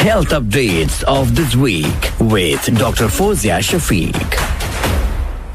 Health updates of this week with Dr. Fozia Shafiq.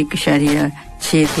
1.62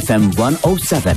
FM 107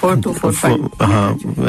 4 to 4.5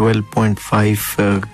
12.5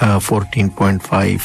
14.5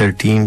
13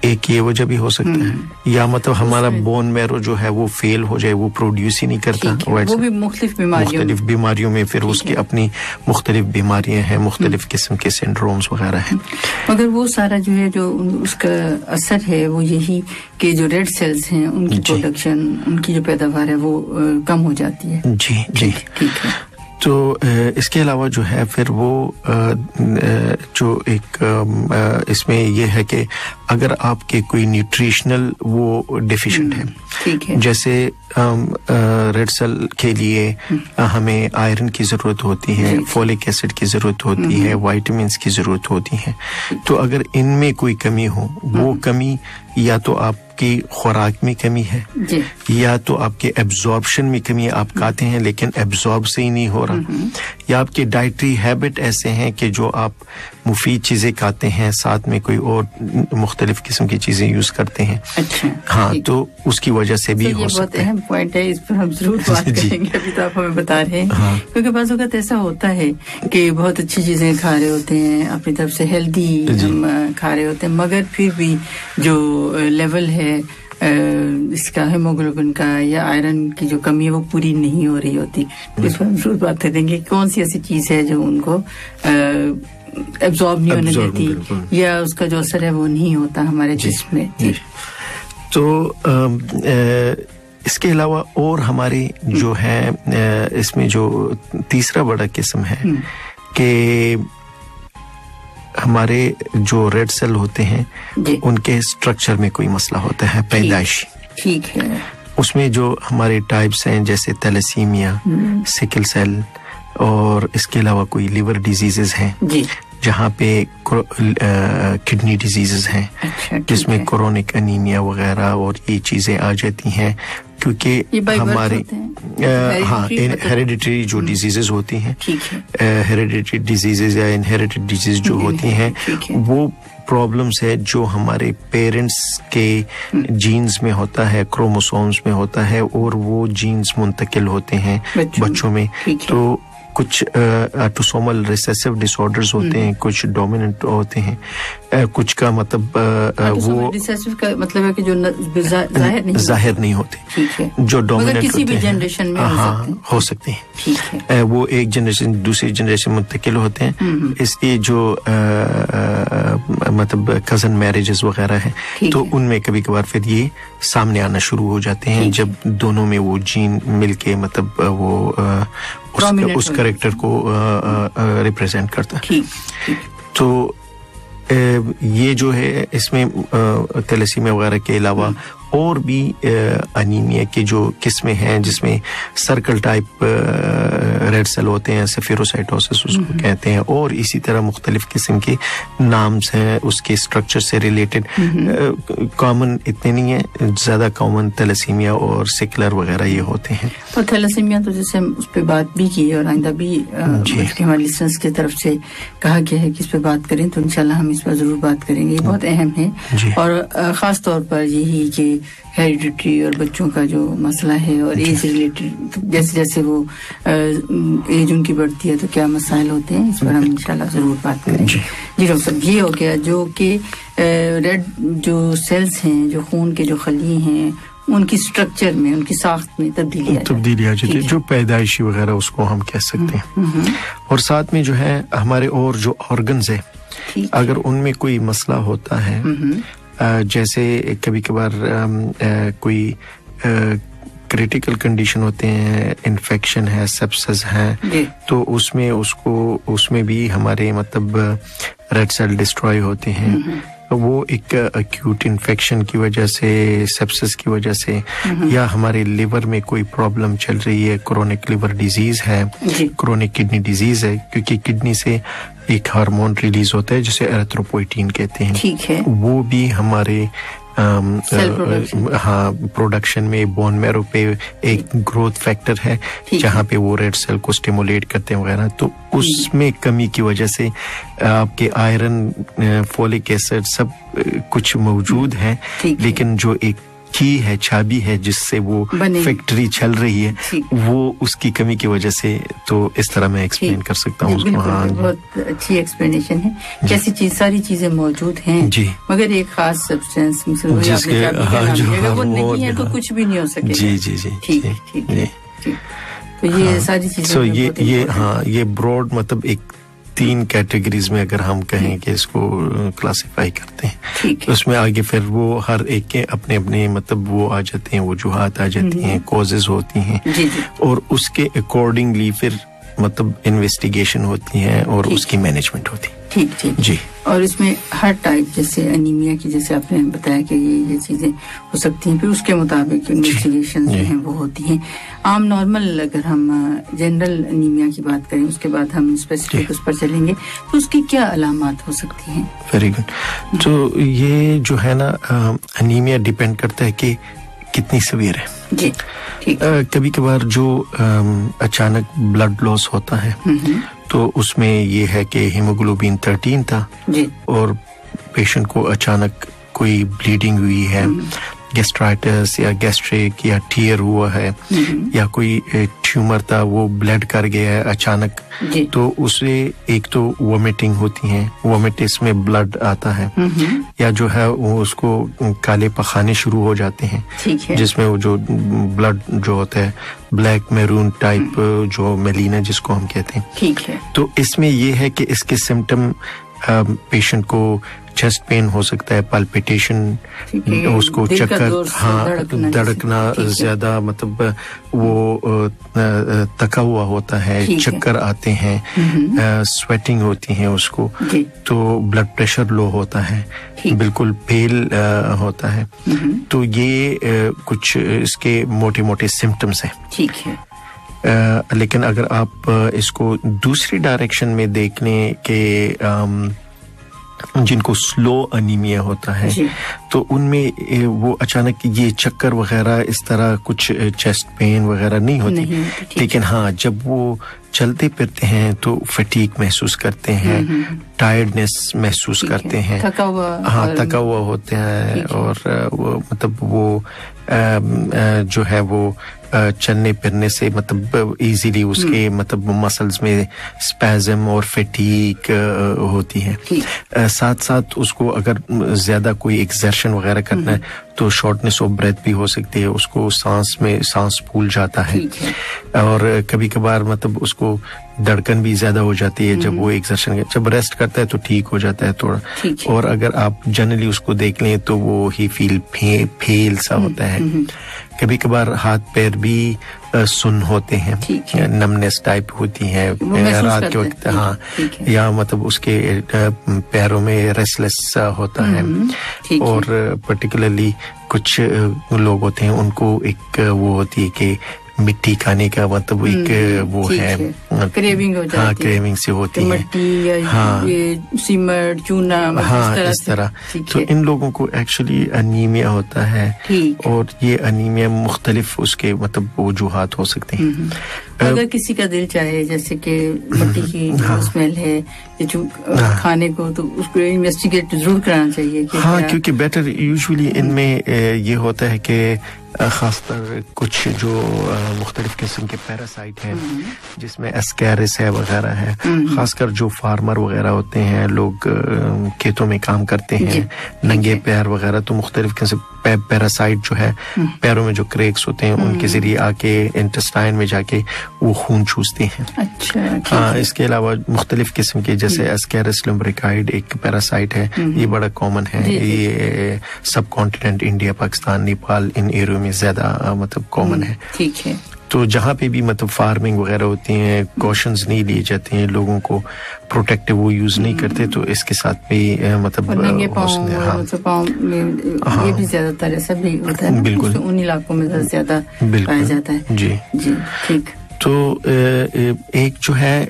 ایک یہ وجہ بھی ہو سکتا ہے، یا مطلب ہمارا بون میرو جو ہے وہ فیل ہو جائے، وہ پروڈیوس ہی نہیں کرتا، وہ بھی مختلف بیماریوں میں پھر اس کی اپنی مختلف بیماریاں ہیں، مختلف قسم کے سنڈرومز وغیرہ ہیں. مگر وہ سارا جو ہے جو اس کا اثر ہے وہ یہی کہ جو ریڈ سیلز ہیں ان کی پروڈکشن، ان کی جو پیداوار ہے وہ کم ہو جاتی ہے. جی جی ٹھیک ہے. تو اس کے علاوہ جو ہے پھر وہ جو ایک اس میں یہ ہے کہ اگر آپ کے کوئی نیوٹریشنل وہ ڈیفیشنٹ ہے، جیسے ریڈ سیل کے لیے ہمیں آئرن کی ضرورت ہوتی ہے، فولک ایسڈ کی ضرورت ہوتی ہے، وائٹامنس کی ضرورت ہوتی ہے، تو اگر ان میں کوئی کمی ہو، وہ کمی یا تو آپ کی خوراک میں کمی ہے یا تو آپ کے ایبزاربشن میں کمی ہے، آپ کھاتے ہیں لیکن ایبزارب سے ہی نہیں ہو رہا، یا آپ کے ڈائٹری ہیبٹ ایسے ہیں کہ جو آپ مفید چیزیں کھاتے ہیں ساتھ میں کوئی اور مختلف قسم کی چیزیں یوز کرتے ہیں. ہاں تو اس کی وجہ سے بھی ہو سکتا ہے. یہ بہت اہم پوائنٹ ہے، اس پر ہم ضرور بات کریں گے. ابھی تو آپ ہمیں بتا رہے ہیں کیونکہ بعض اوقات ایسا ہوتا ہے کہ بہت اچھی چیزیں کھا رہے ہوتے ہیں، اپنی طرف سے ہیلدی ہم کھا رہے ہوتے ہیں، مگر پھر بھی جو لیول ہے اس کا ہیموگلوبن کا یا آئرن کی جو کمی ہے وہ پوری نہیں ہو رہی ہوتی. اس پر ہم ضرور بات کریں گے کون سی ایسی چیز ہے جو ان کو ایبزارب نہیں ہونے دیتی یا اس کا جو اثر ہے وہ نہیں ہوتا ہمارے جسم میں. تو اس کے علاوہ اور ہمارے جو ہے اس میں جو تیسرا بڑا قسم ہے کہ ہمارے جو ریڈ سیل ہوتے ہیں ان کے اسٹرکچر میں کوئی مسئلہ ہوتا ہے پیدائشی. ٹھیک ہے. اس میں جو ہمارے ٹائپس ہیں جیسے تیلیسیمیا، سکل سیل، اور اس کے علاوہ کوئی لیور ڈیزیزز ہیں جہاں پہ کڈنی ڈیزیزز ہیں جس میں کرونک انیمیا وغیرہ اور یہ چیزیں آ جاتی ہیں کیونکہ ہمارے ہیریڈیٹری جو ڈیزیزز ہوتی ہیں، ہیریڈیٹری ڈیزیزز یا انہیریٹڈ ڈیزیز جو ہوتی ہیں وہ پرابلمس ہے جو ہمارے پیرنٹس کے جینز میں ہوتا ہے، کروموسومز میں ہوتا ہے، اور وہ جینز منتقل ہوتے ہیں بچوں میں. تو کچھ آٹوسومل ریسیسو ڈس آرڈرز ہوتے ہیں، کچھ ڈومیننٹ ہوتے ہیں، کچھ کا مطلب وہ ریسیسو کا مطلب ہے کہ جو ظاہر نہیں ہوتے، جو ڈومیننٹ کسی بھی جنریشن میں ہو سکتے ہیں، وہ ایک جنریشن دوسری جنریشن منتقل ہوتے ہیں. اس لیے جو مطلب کزن میرجز وغیرہ ہیں تو ان میں کبھی کبھار پھر یہ سامنے آنا شروع ہو جاتے ہیں جب دونوں میں وہ جین مل کے مطلب وہ اس کریکٹر کو ریپرزینٹ کرتا. تو یہ جو ہے اس میں تیلیسیمیا وغیرہ کے علاوہ اور بھی انیمیا کی جو قسمیں ہیں جس میں سرکل ٹائپ ریڈ سیل ہوتے ہیں، سفیروسائٹوسس اس کو کہتے ہیں، اور اسی طرح مختلف قسم کے نامز ہیں اس کے اسٹرکچر سے ریلیٹڈ. کامن اتنے نہیں ہیں، زیادہ کامن تیلیسیمیا اور سکلر وغیرہ یہ ہوتے ہیں. اور تیلیسیمیا تو جیسے ہم اس پہ بات بھی کی اور آئندہ بھی ہمارے لسنرز کی طرف سے کہا گیا ہے کہ اس پہ بات کریں، تو انشاءاللہ ہم اس پر ضرور بات کریں گے. یہ بہت اہم ہے اور خاص طور پر یہی کہ ہیریڈیٹری اور بچوں کا جو مسئلہ ہے اور ایج ریلیٹڈ جیسے جیسے وہ ایج ان کی بڑھتی ہے تو کیا مسائل ہوتے ہیں، اس پر ہم انشاءاللہ ضرور بات کریں گے. جی ڈاکٹر صاحب، یہ ہو گیا جو کہ ریڈ جو سیلز ہیں، جو خون کے جو خلی ہیں، ان کی سٹرکچر میں، ان کی ساخت میں تبدیلی آ جاتی ہے، جو پیدائشی وغیرہ اس کو ہم کہہ سکتے ہیں. اور ساتھ میں جو ہے ہمارے اور جو آرگنز ہیں اگر ان میں کوئی مسئلہ ہوتا ہے، جیسے کبھی کبھار کوئی کریٹیکل کنڈیشن ہوتے ہیں، انفیکشن ہے، سیپسس ہے، تو اس میں بھی ہمارے مطلب ریڈ سیل ڈسٹروائے ہوتے ہیں. وہ ایک ایکیوٹ انفیکشن کی وجہ سے، سیپسس کی وجہ سے، یا ہمارے لیور میں کوئی پرابلم چل رہی ہے، کرونک لیور ڈیزیز ہے، کرونک کڈنی ڈیزیز ہے، کیونکہ کڈنی سے ایک ہارمون ریلیز ہوتا ہے جسے ایریتھروپوئٹین کہتے ہیں، وہ بھی ہمارے پروڈکشن میں بون میرو پہ ایک گروتھ فیکٹر ہے جہاں پہ وہ ریڈ سیل کو سٹیمولیٹ کرتے ہیں وغیرہ. تو اس میں کمی کی وجہ سے آپ کے آئرن، فولک ایسڈ سب کچھ موجود ہے، لیکن جو ایک کی ہے, چابی ہے جس سے وہ فیکٹری چل رہی ہے, وہ اس کی کمی کی وجہ سے. تو اس طرح میں ایکسپلین کر سکتا ہوں. بہت اچھی ایکسپلینیشن ہے. جیسی چیز ساری چیزیں موجود ہیں مگر ایک خاص سبسٹینس وہ نہیں ہے تو کچھ بھی نہیں ہو سکے. جی جی جی ٹھیک ہے. تو یہ ساری چیزیں یہ براڈ مطلب ایک 3 کیٹیگریز میں اگر ہم کہیں کہ اس کو کلاسیفائی کرتے ہیں, اس میں آگے پھر وہ ہر ایک کے اپنے اپنے مطلب وہ آ جاتے ہیں, وجوہات آ جاتی ہیں, کوزز ہوتی ہیں, اور اس کے اکارڈنگلی پھر مطلب انویسٹیگیشن ہوتی ہے اور اس کی مینجمنٹ ہوتی ہے. ٹھیک جی. اور اس میں ہر ٹائپ جیسے انیمیا کی جیسے آپ نے بتایا کہ یہ چیزیں ہو سکتی ہیں, پھر اس کے مطابق انویسٹیگیشن جو ہیں وہ ہوتی ہیں. عام نارمل اگر ہم جنرل انیمیا کی بات کریں, اس کے بعد ہم اسپیسیفک اس پر چلیں گے, تو اس کی کیا علامات ہو سکتی ہیں؟ Very good. تو یہ جو ہے نا انیمیا ڈیپینڈ کرتا ہے کہ کتنی سیویئر ہے. جی ٹھیک. کبھی کبھار جو اچانک بلڈ لاس ہوتا ہے تو اس میں یہ ہے کہ ہیموگلوبین 13 تھا اور پیشنٹ کو اچانک کوئی بلیڈنگ ہوئی ہے, گیسٹرائٹس یا گیسٹرک یا ٹیئر ہوا ہے, یا کوئی ٹیومر تھا وہ بلیڈ کر گیا ہے اچانک, تو اسے ایک تو وومیٹنگ ہوتی ہے, وومٹ اس میں بلڈ آتا ہے, یا جو ہے وہ اس کو کالے پخانے شروع ہو جاتے ہیں جس میں وہ جو بلڈ جو ہوتا ہے بلیک میرون ٹائپ جو میلینا جس کو ہم کہتے ہیں. تو اس میں یہ ہے کہ اس کے سمٹم پیشنٹ کو چیسٹ پین ہو سکتا ہے, پالپیٹیشن, اس کو چکر, دھڑکنا زیادہ مطلب وہ تکا ہوا ہوتا ہے, چکر آتے ہیں, سویٹنگ ہوتی ہیں اس کو, تو بلڈ پریشر لو ہوتا ہے, بالکل پیل ہوتا ہے. تو یہ کچھ اس کے موٹے موٹے سمٹمز ہیں. ٹھیک ہے. لیکن اگر آپ اس کو دوسری ڈائریکشن میں دیکھ لیں کہ جن کو سلو انیمیا ہوتا ہے تو ان میں وہ اچانک یہ چکر وغیرہ اس طرح کچھ چیسٹ پین وغیرہ نہیں ہوتی, لیکن ہاں جب وہ چلتے پھرتے ہیں تو فٹیگ محسوس کرتے ہیں, ٹائرڈنس محسوس کرتے ہیں, تھکا ہوا ہوتا ہے, اور مطلب وہ جو ہے وہ چلنے پھرنے سے مطلب ایزیلی اس کے مطلب مسلز میں اسپیزم اور فٹیگ ہوتی ہے. ساتھ ساتھ اس کو اگر زیادہ کوئی ایکسرشن وغیرہ کرنا ہے تو شارٹنس آف بریتھ بھی ہو سکتی ہے, اس کو سانس پھول جاتا ہے, اور کبھی کبھار مطلب اس کو دھڑکن بھی زیادہ ہو جاتی ہے جب وہ ایکسرشن, جب ریسٹ کرتا ہے تو ٹھیک ہو جاتا ہے تھوڑا. اور اگر آپ جنرلی اس کو دیکھ لیں تو وہ ہی فیل پھیل سا ہوتا ہے. کبھی کبھار ہاتھ پیر بھی سن ہوتے ہیں, نمنس ٹائپ ہوتی ہے رات کے وقت, ہاں, یا مطلب اس کے پیروں میں ریسٹلیس ہوتا ہے. اور پرٹیکولرلی کچھ لوگ ہوتے ہیں ان کو ایک وہ ہوتی ہے کہ مٹی کھانے کا مطلب ایک وہ ہے, کریونگ ہو جاتی ہے, کریونگ سے ہوتی ہے, مٹی, سیمنٹ, چونا, اس طرح. تو ان لوگوں کو ایکچولی انیمیا ہوتا ہے, اور یہ انیمیا مختلف اس کے مطلب وجوہات ہو سکتے ہیں. اگر کسی کا دل چاہے جیسے کہ مٹی کی اسمیل ہے کھانے کو, تو اس کو انویسٹیگیٹ ضرور کرانا چاہیے. ہاں, کیونکہ بیٹر یوزولی ان میں یہ ہوتا ہے کہ خاص طر کچھ جو مختلف قسم کے پیراسائٹ ہیں جس میں اسکیرس ہے وغیرہ ہے, خاص کر جو فارمر وغیرہ ہوتے ہیں, لوگ کھیتوں میں کام کرتے ہیں, ننگے پیر وغیرہ, تو مختلف قسم پیراسائٹ جو ہے پیروں میں جو کریکس ہوتے ہیں ان کے ذریعے آ کے انٹسٹائن میں جا کے وہ خون چوستے ہیں. ہاں, اس کے علاوہ مختلف قسم کے جیسے اسکیرس لمبریکائڈ ایک پیراسائٹ ہے, یہ بڑا کامن ہے, یہ سب کانٹیننٹ انڈیا, پاکستان, نیپال, ان ایریوں میں زیادہ مطلب کامن ہے. ٹھیک ہے. تو جہاں پہ بھی مطلب فارمنگ وغیرہ ہوتی ہیں, کوشنز نہیں لیے جاتے ہیں, لوگوں کو پروٹیکٹیو وہ یوز نہیں کرتے, تو اس کے ساتھ بھی مطلب یہ بھی زیادہ تر ایسا بھی ہوتا ہے, بالکل ان علاقوں میں زیادہ پایا جاتا ہے. جی جی ٹھیک. تو ایک جو ہے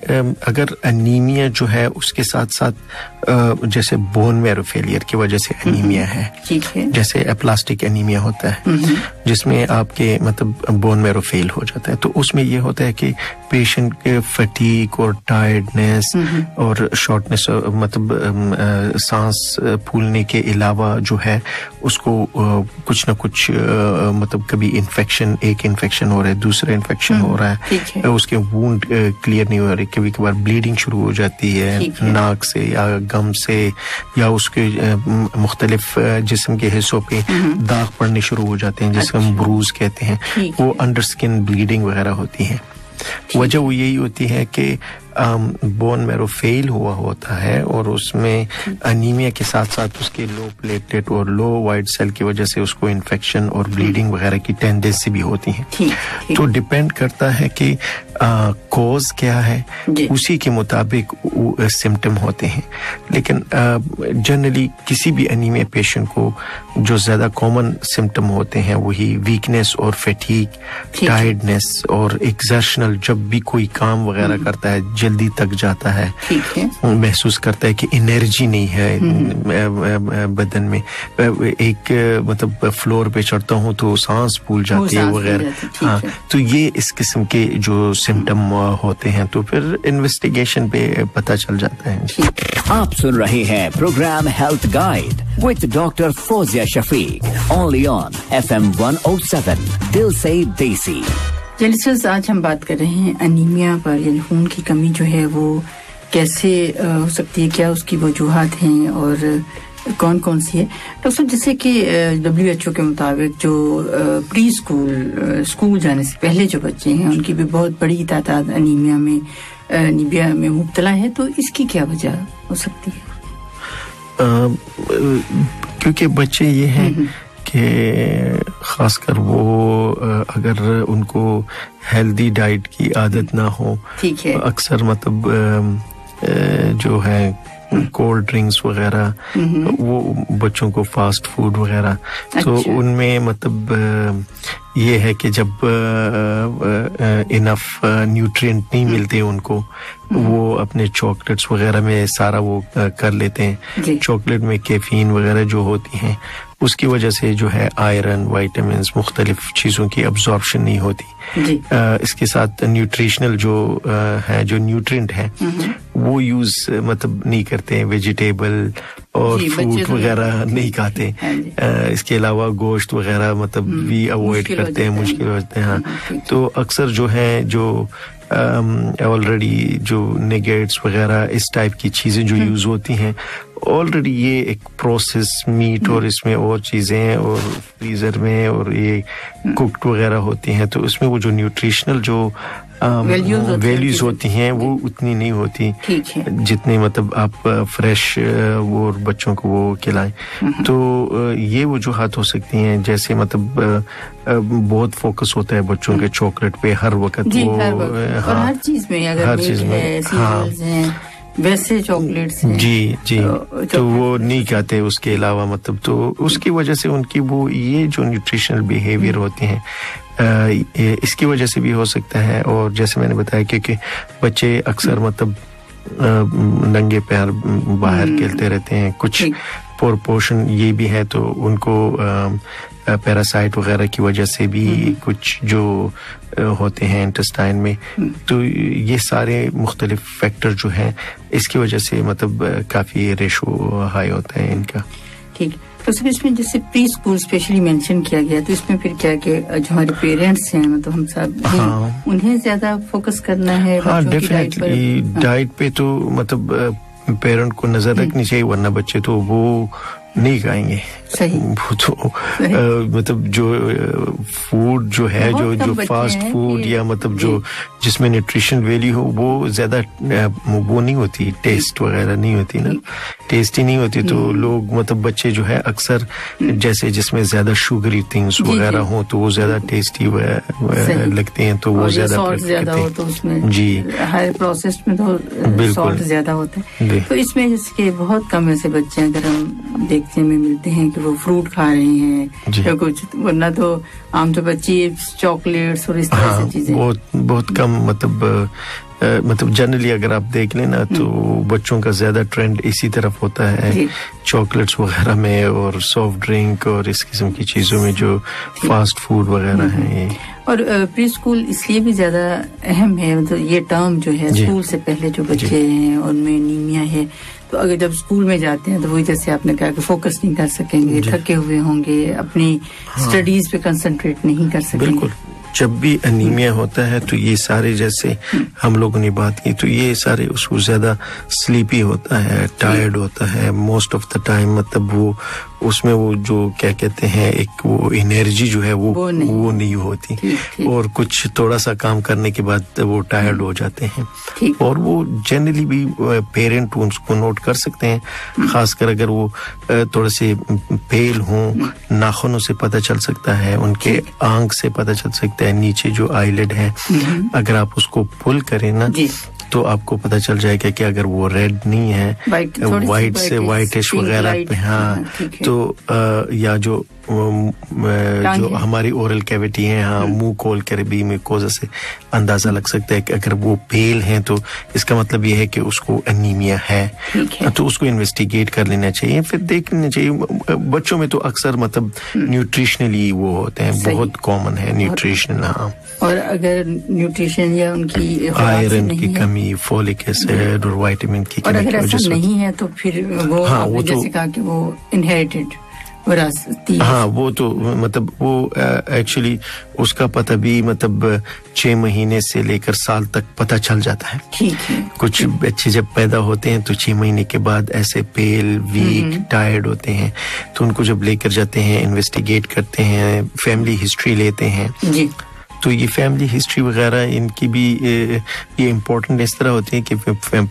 اگر انیمیا جو ہے اس کے ساتھ ساتھ جیسے بون میرو فیلئر کی وجہ سے انیمیا ہے, جیسے اپلاسٹک انیمیا ہوتا ہے جس میں آپ کے مطلب بون میرو فیل ہو جاتا ہے, تو اس میں یہ ہوتا ہے کہ پیشنٹ کے فٹیگ اور ٹائرڈنیس اور شارٹنیس مطلب سانس پھولنے کے علاوہ جو ہے اس کو کچھ نہ کچھ مطلب کبھی ایک انفیکشن ہو رہا ہے, دوسرا انفیکشن ہو رہا ہے, اس کے وونڈ کلیئر نہیں ہو رہے, کبھی کبھار بلیڈنگ شروع ہو جاتی ہے ناک سے یا گم سے, یا اس کے مختلف جسم کے حصوں پہ داغ پڑنے شروع ہو جاتے ہیں جسے ہم بروز کہتے ہیں, وہ انڈر اسکن بلیڈنگ وغیرہ ہوتی ہیں. وجہ وہ یہی ہوتی ہے کہ بون میرو فیل ہوا ہوتا ہے اور اس میں انیمیا کے ساتھ ساتھ اس کے لو پلیٹلیٹ اور لو وائٹ سیل کی وجہ سے اس کو انفیکشن اور بلیڈنگ وغیرہ کی ٹینڈنسی بھی ہوتی ہیں. تو ڈیپینڈ کرتا ہے کہ کوز کیا ہے, اسی کے مطابق سمٹم ہوتے ہیں. لیکن جنرلی کسی بھی انیمیا پیشنٹ کو جو زیادہ کامن سمٹم ہوتے ہیں وہی ویکنیس اور فیٹیگ, ٹائرڈنیس اور ایکزرشنل, جب بھی کوئی کام وغیرہ کرتا ہے جلدی تک جاتا ہے, محسوس کرتا ہے کہ انرجی نہیں ہے بدن میں, ایک مطلب فلور پہ چڑھتا ہوں تو سانس پھول جاتی ہے وغیرہ. ہاں, تو یہ اس قسم کے جو سمٹم ہوتے ہیں تو پھر انویسٹیگیشن پہ پتہ چل جاتا ہے. آپ سن رہے ہیں programme health guide with doctor Fauzia Shafiq, only on FM 107 دل سے دیسی. جلسز آج ہم بات کر رہے ہیں انیمیا پر, یعنی خون کی کمی جو ہے وہ کیسے ہو سکتی ہے, کیا اس کی وجوہات ہیں اور کون کون سی ہے. ڈاکٹر صاحب, جیسے کہ WHO کے مطابق جو پری اسکول جانے سے پہلے جو بچے ہیں ان کی بھی بہت بڑی تعداد انیمیا میں مبتلا ہے, تو اس کی کیا وجہ ہو سکتی ہے؟ کیونکہ بچے یہ ہیں کہ خاص کر وہ اگر ان کو ہیلدی ڈائٹ کی عادت نہ ہو, اکثر مطلب جو ہے کولڈ ڈرنکس وغیرہ, وہ بچوں کو فاسٹ فوڈ وغیرہ, تو ان میں مطلب یہ ہے کہ جب انف نیوٹرینٹ نہیں ملتے ان کو, وہ اپنے چاکلیٹس وغیرہ میں سارا وہ کر لیتے ہیں. چاکلیٹ میں کیفین وغیرہ جو ہوتی ہیں اس کی وجہ سے جو ہے آئرن, وائٹامنس, مختلف چیزوں کی ابزارپشن نہیں ہوتی. اس کے ساتھ نیوٹریشنل جو ہے, جو نیوٹرینٹ ہے وہ یوز مطلب نہیں کرتے ہیں, ویجیٹیبل اور فروٹ وغیرہ نہیں کھاتے. اس کے علاوہ گوشت وغیرہ مطلب بھی اوائڈ کرتے ہیں, مشکل ہوتے ہیں. ہاں, تو اکثر جو ہیں جو آلریڈی جو نیگیٹس وغیرہ اس ٹائپ کی چیزیں جو یوز ہوتی ہیں, آلریڈی یہ ایک پروسیس میٹ اور اس میں اور چیزیں اور فریزر میں اور یہ کوکڈ وغیرہ ہوتی ہیں, تو اس میں وہ جو نیوٹریشنل جو ویلیوز ہوتی ہیں وہ اتنی نہیں ہوتی جتنی مطلب آپ فریش وہ بچوں کو وہ کھلائیں. تو یہ وجوہات ہو سکتی ہیں, جیسے مطلب بہت فوکس ہوتا ہے بچوں کے چاکلیٹ پہ ہر وقت, وہ ہر چیز میں ویسے چاکلیٹس جی تو وہ نہیں کھاتے. اس کے علاوہ مطلب تو اس کی وجہ سے ان کی وہ یہ جو نیوٹریشنل بیہیویئر ہوتے ہیں اس کی وجہ سے بھی ہو سکتا ہے. اور جیسے میں نے بتایا کہ بچے اکثر مطلب ننگے پیر باہر کھیلتے رہتے ہیں, کچھ پورشن یہ بھی ہے تو ان کو پیراسائٹ وغیرہ کی وجہ سے بھی کچھ جو ہوتے ہیں انٹسٹائن میں, تو یہ سارے مختلف فیکٹر جو ہیں اس کی وجہ سے مطلب کافی ریشو ہائی ہوتا ہے ان کا. ٹھیک, تو سب اس میں جیسے پری اسکول اسپیشلی مینشن کیا گیا, تو اس میں پھر کیا کہ جو ہمارے پیرنٹس ہیں مطلب ہم سب انہیں زیادہ فوکس کرنا ہے. ہاں ڈیفینیٹلی ڈائٹ پہ تو مطلب پیرنٹ کو نظر رکھنی چاہیے, ورنہ بچے تو وہ نہیں کھائیں گے. وہ تو مطلب جو فوڈ جو ہے جو فاسٹ فوڈ یا مطلب جو جس میں نیوٹریشن ویلیو ہو وہ زیادہ وہ نہیں ہوتی, ٹیسٹ وغیرہ نہیں ہوتی نا, ٹیسٹی نہیں ہوتی. تو لوگ مطلب بچے جو ہے اکثر جیسے جس میں زیادہ شوگری تھنگس وغیرہ ہوں تو وہ زیادہ ٹیسٹی لگتے ہیں, تو وہ زیادہ کرتے ہیں. جی, ہر پروسیس میں تو سالٹ زیادہ ہوتا ہے. تو اس میں جیسے کہ بہت کم ایسے بچے اگر ہم دیکھنے میں ملتے ہیں کہ وہ فروٹ کھا رہے ہیں یا کچھ, ورنہ تو عام طور پر چپس, چاکلیٹس اور اس طرح سے چیزیں بہت کم. مطلب جنرلی اگر آپ دیکھ لیں نا تو بچوں کا زیادہ ٹرینڈ اسی طرف ہوتا ہے, چاکلیٹس وغیرہ میں اور سافٹ ڈرنک اور اس قسم کی چیزوں میں جو فاسٹ فوڈ وغیرہ ہیں. اور پری اسکول اس لیے بھی زیادہ اہم ہے, مطلب یہ ٹرم جو ہے اسکول سے پہلے جو بچے ہیں ان میں انیمیا ہے, تو اگر جب اسکول میں جاتے ہیں تو وہی جیسے آپ نے کہا کہ فوکس نہیں کر سکیں گے, تھکے ہوئے ہوں گے, اپنی اسٹڈیز پہ کنسنٹریٹ نہیں کر سکیں گے. جب بھی انیمیا ہوتا ہے تو یہ سارے, جیسے ہم لوگوں نے بات کی, تو یہ سارے اس کو زیادہ سلیپی ہوتا ہے, ٹائرڈ ہوتا ہے موسٹ آف دا ٹائم, مطلب وہ اس میں وہ جو کیا کہتے ہیں ایک وہ انرجی جو ہے وہ نہیں ہوتی, اور کچھ تھوڑا سا کام کرنے کے بعد وہ ٹائرڈ ہو جاتے ہیں. اور وہ جنرلی بھی پیرنٹ اس کو نوٹ کر سکتے ہیں, خاص کر اگر وہ تھوڑے سے پیل ہوں, ناخنوں سے پتہ چل سکتا ہے, ان کے آنکھ سے پتہ چل سکتا ہے, نیچے جو آئی لڈ ہے اگر آپ اس کو پل کریں نا تو آپ کو پتہ چل جائے گا کہ اگر وہ ریڈ نہیں ہے, وائٹ سے وائٹش وغیرہ پہ, ہاں تو یا جو ہماری اورل کیویٹی ہے, ہاں منہ کھول کر بھی میوکوزا سے اندازہ لگ سکتا ہے کہ اگر وہ پیل ہیں تو اس کا مطلب یہ ہے کہ اس کو انیمیا ہے, تو اس کو انویسٹیگیٹ کر لینا چاہیے, پھر دیکھ لینا چاہیے. بچوں میں تو اکثر مطلب نیوٹریشنلی وہ ہوتے ہیں, بہت کامن ہے نیوٹریشنل. ہاں, اور اگر نیوٹریشن یا ان کی آئرن کی کمی, فولک ایسڈ اور وائٹامن کی کمی, اور اگر ایسا نہیں ہے تو پھر وہ جیسے کہا کہ وہ انہیریٹڈ وراثتی, ہاں وہ تو مطلب وہ ایکچولی اس کا پتہ بھی مطلب 6 مہینے سے لے کر سال تک پتہ چل جاتا ہے. کچھ بچے جب پیدا ہوتے ہیں تو 6 مہینے کے بعد ایسے پیل, ویک, ٹائرڈ ہوتے ہیں, تو ان کو جب لے کر جاتے ہیں, انویسٹیگیٹ کرتے ہیں, فیملی ہسٹری لیتے ہیں, تو یہ فیملی ہسٹری وغیرہ ان کی بھی یہ امپورٹنٹ اس طرح ہوتی ہے کہ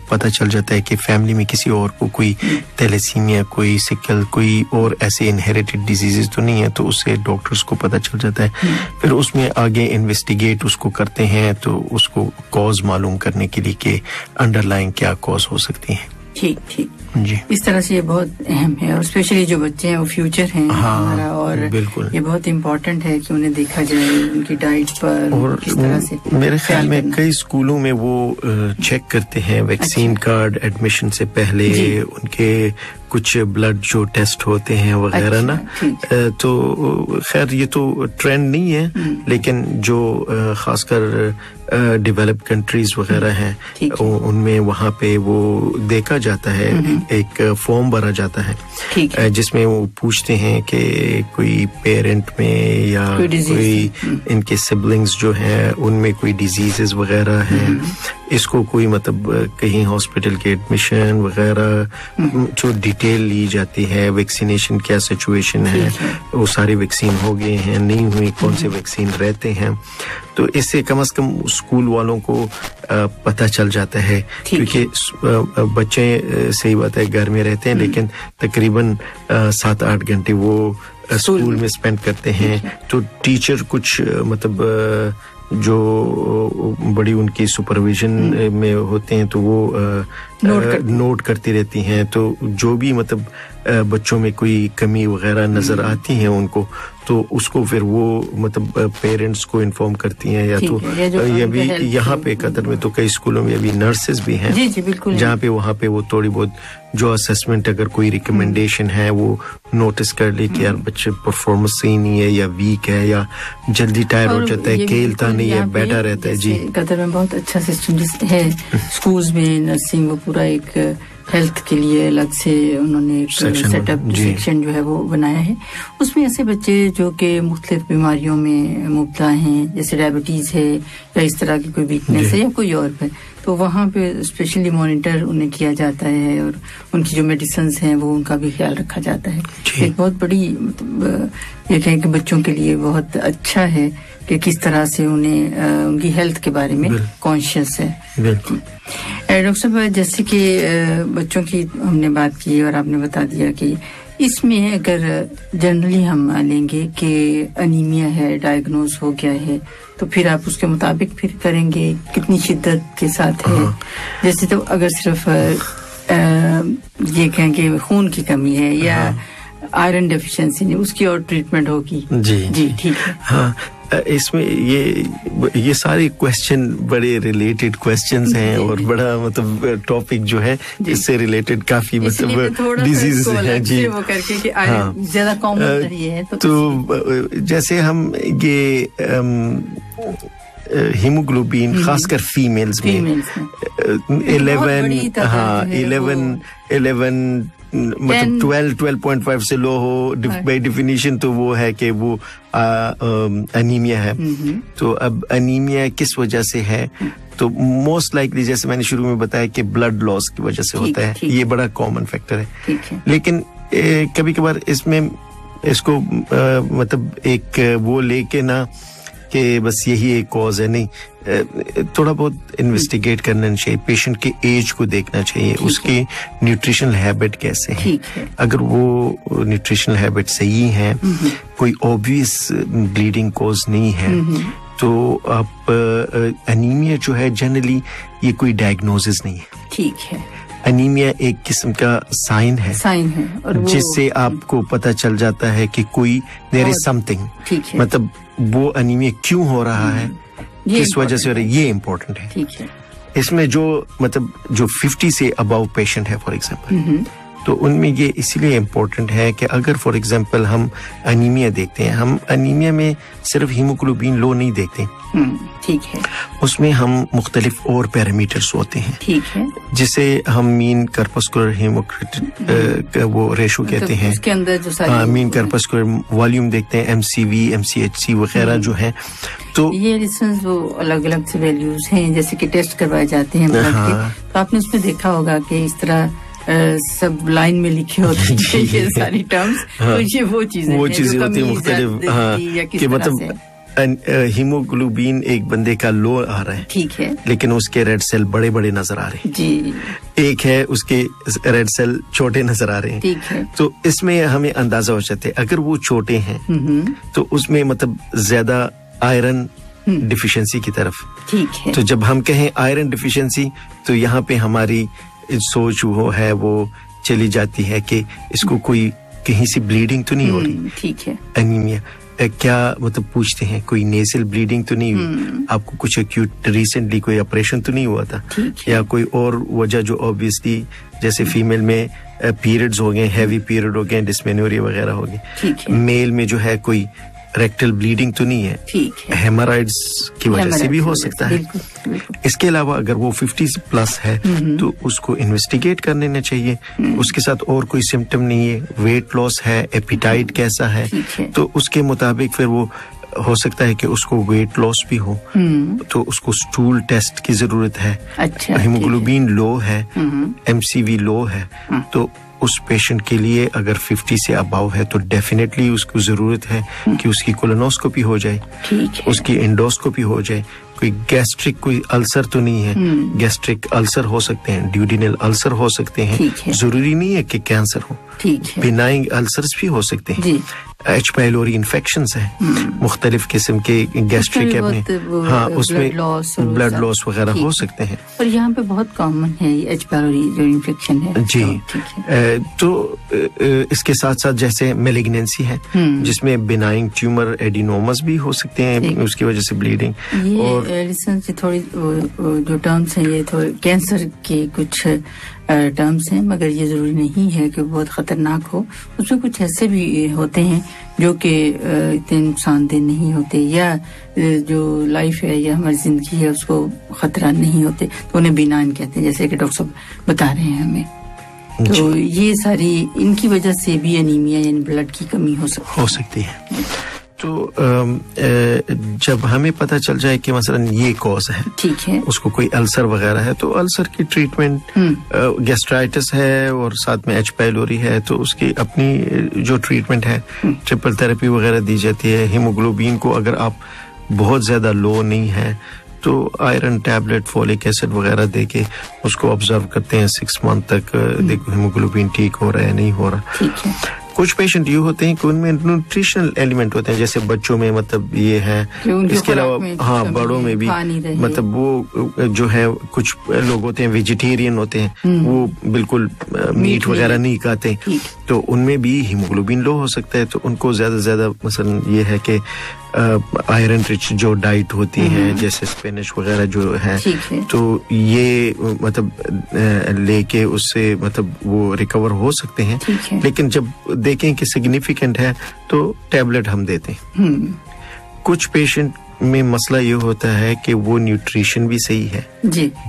پتہ چل جاتا ہے کہ فیملی میں کسی اور کو کوئی تیلیسیمیا, کوئی سکل, کوئی اور ایسے انہیریٹڈ ڈیزیزز تو نہیں ہے, تو اس سے ڈاکٹرز کو پتہ چل جاتا ہے. پھر اس میں آگے انویسٹیگیٹ اس کو کرتے ہیں, تو اس کو کاز معلوم کرنے کے لیے کہ انڈر لائن کیا کاز ہو سکتی ہیں. ٹھیک جی, اس طرح سے یہ بہت اہم ہے, اور اسپیشلی جو بچے ہیں وہ فیوچر ہیں ہمارا, اور بالکل یہ بہت امپورٹنٹ ہے کہ انہیں دیکھا جائے ان کی ڈائٹ پر. اور اس طرح سے میرے خیال میں کئی اسکولوں میں وہ چیک کرتے ہیں ویکسین کارڈ ایڈمیشن سے پہلے, ان کے کچھ بلڈ جو ٹیسٹ ہوتے ہیں وغیرہ نا, تو خیر یہ تو ٹرینڈ نہیں ہے, لیکن جو خاص کر ڈیولپ کنٹریز وغیرہ ہیں ان میں وہاں پہ وہ دیکھا جاتا ہے, ایک فارم بھرا جاتا ہے جس میں وہ پوچھتے ہیں کہ کوئی پیرنٹ میں یا کوئی ان کے سبلنگز جو ہیں ان میں کوئی ڈیزیزز وغیرہ ہیں, اس کو کوئی مطلب کہیں ہاسپٹل کے ایڈمیشن وغیرہ جو ڈیٹیل لی جاتی ہے, ویکسینیشن کیا سچویشن ہے, وہ سارے ویکسین ہو گئے ہیں نہیں ہوئی, کون سے ویکسین رہتے ہیں, تو اس سے کم از کم اسکول والوں کو پتہ چل جاتا ہے, کیونکہ بچے صحیح بات ہے گھر میں رہتے ہیں لیکن تقریباً 7-8 گھنٹے وہ اسکول میں اسپینڈ کرتے ہیں, تو ٹیچر کچھ مطلب جو بڑی ان کی سپرویژن میں ہوتے ہیں تو وہ نوٹ کرتی رہتی ہیں, تو جو بھی مطلب بچوں میں کوئی کمی وغیرہ نظر آتی ہیں ان کو, تو اس کو پھر وہ مطلب پیرنٹس کو انفارم کرتی ہیں. یا تو یہ بھی یہاں پہ قطر میں تو کئی اسکولوں میں ابھی نرسز بھی ہیں جہاں پہ وہاں پہ وہ تھوڑی بہت جو اسسمنٹ اگر کوئی ریکمنڈیشن ہے وہ نوٹس کر لی کہ یار بچے پرفارمنس صحیح نہیں ہے, یا ویک ہے, یا جلدی ٹائر ہو جاتا ہے, کھیلتا نہیں ہے, بیٹھا رہتا ہے. جی قطر میں بہت اچھا سسٹم ہے اسکولز میں, نرسنگ وہ پورا ایک ہیلتھ کے لیے الگ سے انہوں نے ایک سیٹ اپ سیکشن جو ہے وہ بنایا ہے. اس میں ایسے بچے جو کہ مختلف بیماریوں میں مبتلا ہیں, جیسے ڈائبٹیز ہے یا اس طرح کی کوئی ویکنیس ہے یا کوئی اور ہے, تو وہاں پہ اسپیشلی مانیٹر انہیں کیا جاتا ہے, اور ان کی جو میڈیسنز ہیں وہ ان کا بھی خیال رکھا جاتا ہے. ایک بہت بڑی مطلب یہ کہیں کہ بچوں کے لیے بہت اچھا ہے کہ کس طرح سے انہیں ان کی ہیلتھ کے بارے میں کانشیس ہے. ڈاکٹر صاحب, جیسے کہ بچوں کی ہم نے بات کی اور آپ نے بتا دیا کہ اس میں اگر جنرلی ہم لیں گے کہ انیمیا ہے, ڈائگنوز ہو گیا ہے, تو پھر آپ اس کے مطابق پھر کریں گے کتنی شدت کے ساتھ ہے. جیسے تو اگر صرف یہ کہیں کہ خون کی کمی ہے یا آئرن ڈیفیشنسی نہیں, اس کی اور ٹریٹمنٹ ہوگی. جی ٹھیک ہے. ہاں اس میں یہ سارے کوشچن بڑے ریلیٹڈ کوشچنز ہیں اور بڑا مطلب ٹاپک جو ہے اس سے ریلیٹڈ کافی مطلب ڈیزیز ہیں جی زیادہ کامن یہ ہے تو جیسے ہم یہ ہیموگلوبین خاص کر فیمیلز میں 11 مطلب 12.5 سے لو ہو بائی ڈیفینیشن تو وہ ہے کہ وہ انیمیا ہے. تو اب انیمیا کس وجہ سے ہے؟ تو موسٹ لائکلی جیسے میں نے شروع میں بتایا کہ بلڈ لاس کی وجہ سے ہوتا ہے, یہ بڑا کامن فیکٹر ہے. لیکن کبھی کبھار اس میں اس کو مطلب ایک وہ لے کے نہ کہ بس یہی ایک کاز ہے, نہیں, تھوڑا بہت انویسٹیگیٹ کرنا چاہیے, پیشنٹ کے ایج کو دیکھنا چاہیے, اس کے نیوٹریشنل ہیبٹ کیسے ہیں. اگر وہ نیوٹریشنل ہیبٹ صحیح ہے, کوئی اوبویس بلیڈنگ کاز نہیں ہے, تو آپ انیمیا جو ہے جنرلی یہ کوئی ڈائگنوسس نہیں ہے. ٹھیک ہے, انیمیا ایک قسم کا سائن ہے جس سے آپ کو پتہ چل جاتا ہے کہ کوئی دیر از سم تھنگ, مطلب وہ انیمیا کیوں ہو رہا ہے, کس وجہ سے ہو رہا ہے, یہ امپورٹنٹ ہے. اس میں جو مطلب جو 50 سے اباؤ پیشنٹ ہے فار ایگزامپل, تو ان میں یہ اس لیے امپورٹنٹ ہے کہ اگر فار ایگزامپل ہم انیمیا دیکھتے ہیں, ہم انیمیا میں صرف ہیموگلوبین لو نہیں دیکھتے, ٹھیک ہے, اس میں ہم مختلف اور پیرامیٹرز ہوتے ہیں, ٹھیک ہے, جسے ہم مین کرپسکولر ہیموکریٹ وہ ریشو کہتے ہیں. اس کے اندر جو مین کرپسکولر والیوم دیکھتے ہیں, MCV, MCHC وغیرہ جو ہیں. تو یہ ریسنس وہ الگ الگ سے ویلیوز ہیں جیسے کہ ٹیسٹ کروائے جاتے ہیں بلڈ کے, تو آپ نے اس میں دیکھا ہوگا کہ اس طرح سب لائن میں لکھے ہوتے ہیں یہ ساری ٹرمز, تو یہ وہ چیزیں ہوتی ہیں مختلف, کہ مطلب ہیموگلوبین ایک بندے کا لو آ رہا ہے, ٹھیک ہے, لیکن اس کے ریڈ سیل بڑے بڑے نظر آ رہے ہیں, جی, ایک ہے اس کے ریڈ سیل چھوٹے نظر آ رہے ہیں, ٹھیک ہے. تو اس میں ہمیں اندازہ ہو جاتا ہے اگر وہ چھوٹے ہیں تو اس میں مطلب زیادہ آئرن ڈیفیشنسی کی طرف, ٹھیک ہے. تو جب ہم کہیں آئرن ڈیفیشنسی تو یہاں پہ ہماری سوچ وہ ہے وہ چلی جاتی ہے کہ اس کو کوئی کہیں سے بلیڈنگ تو نہیں ہو رہی, ٹھیک ہے, انیمیا کیا مطلب پوچھتے ہیں کوئی نیزل بلیڈنگ تو نہیں ہوئی, آپ کو کچھ ایکیوٹ ریسنٹلی کوئی آپریشن تو نہیں ہوا تھا, یا کوئی اور وجہ جو اوبویسلی جیسے فیمیل میں پیریڈز ہو گئے, ہیوی پیریڈ ہو گئے, ڈسمینوریا وغیرہ ہو گئی, میل میں جو ہے کوئی ریکٹل بلیڈنگ تو نہیں ہے, ہیمرائڈز کی وجہ سے بھی ہو سکتا ہے. اس کے علاوہ اگر وہ 50 پلس ہے تو اس کو انویسٹیگیٹ کر لینا چاہیے, اس کے ساتھ اور کوئی سمٹم نہیں ہے, ویٹ لاس ہے, ایپیٹائٹ کیسا ہے, تو اس کے مطابق پھر وہ ہو سکتا ہے کہ اس کو ویٹ لاس بھی ہو, تو اس کو اسٹول ٹیسٹ کی ضرورت ہے. ہیموگلوبین لو ہے, MCV لو ہے, تو اس پیشنٹ کے لیے اگر 50 سے اباؤ ہے تو ڈیفینیٹلی اس کو ضرورت ہے کہ اس کی کولونوسکوپی ہو جائے, اس کی انڈوسکوپی ہو جائے. کوئی گیسٹرک کوئی السر تو نہیں ہے, گیسٹرک السر ہو سکتے ہیں, ڈیوڈینل السر ہو سکتے ہیں, ضروری نہیں ہے کہ کینسر ہو, بینائنگ السرز بھی ہو سکتے ہیں, ایچ پائلوری انفیکشنز ہیں, مختلف قسم کے گیسٹرک ہاں اس میں بلڈ لاس وغیرہ ہو سکتے ہیں, اور یہاں پہ بہت کامن ہے ایچ پائلوری جو انفیکشن ہے. جی, تو اس کے ساتھ ساتھ جیسے میلیگنینسی ہے جس میں بینائنگ ٹیومر ایڈینوماز بھی ہو سکتے ہیں, اس کی وجہ سے بلیڈنگ. اور تھوڑی جو ٹرمز ہیں یہ تھوڑے کینسر کے کچھ ٹرمز ہیں, مگر یہ ضروری نہیں ہے کہ بہت خطرناک ہو. اس میں کچھ ایسے بھی ہوتے ہیں جو کہ اتنے نقصان دہ نہیں ہوتے, یا جو لائف ہے یا ہماری زندگی ہے اس کو خطرہ نہیں ہوتے, تو انہیں بینائن کہتے ہیں, جیسے کہ ڈاکٹر صاحب بتا رہے ہیں ہمیں. تو یہ ساری ان کی وجہ سے بھی انیمیا یعنی بلڈ کی کمی ہو سکتی ہے. تو جب ہمیں پتہ چل جائے کہ مثلا یہ کوز ہے, ٹھیک ہے, اس کو کوئی السر وغیرہ ہے, تو السر کی ٹریٹمنٹ, گیسٹرائٹس ہے اور ساتھ میں ایچ پائلوری ہے, تو اس کی اپنی جو ٹریٹمنٹ ہے ٹرپل تھراپی وغیرہ دی جاتی ہے. ہیموگلوبین کو اگر آپ بہت زیادہ لو نہیں ہے تو آئرن ٹیبلٹ, فولک ایسڈ وغیرہ دے کے اس کو آبزرو کرتے ہیں 6 منتھ تک, دیکھو ہیموگلوبین ٹھیک ہو رہا ہے نہیں ہو رہا. کچھ پیشنٹ یہ ہوتے ہیں کہ ان میں نیوٹریشنل ایلیمنٹ ہوتے ہیں, جیسے بچوں میں مطلب یہ ہے, اس کے علاوہ ہاں بڑوں میں بھی مطلب وہ جو ہے کچھ لوگ ہوتے ہیں ویجیٹیرین ہوتے ہیں, وہ بالکل میٹ وغیرہ نہیں کھاتے, تو ان میں بھی ہیموگلوبن لو ہو سکتا ہے. تو ان کو زیادہ سے زیادہ مثلا یہ ہے کہ آئرن رچ جو ڈائٹ ہوتی ہے جیسے اسپینش وغیرہ جو ہے, تو یہ مطلب لے کے اس سے مطلب وہ ریکور ہو سکتے ہیں. لیکن جب دیکھیں کہ سگنیفیکنٹ ہے تو ٹیبلٹ ہم دیتے ہیں. کچھ پیشنٹ میں مسئلہ یہ ہوتا ہے کہ وہ نیوٹریشن بھی صحیح ہے,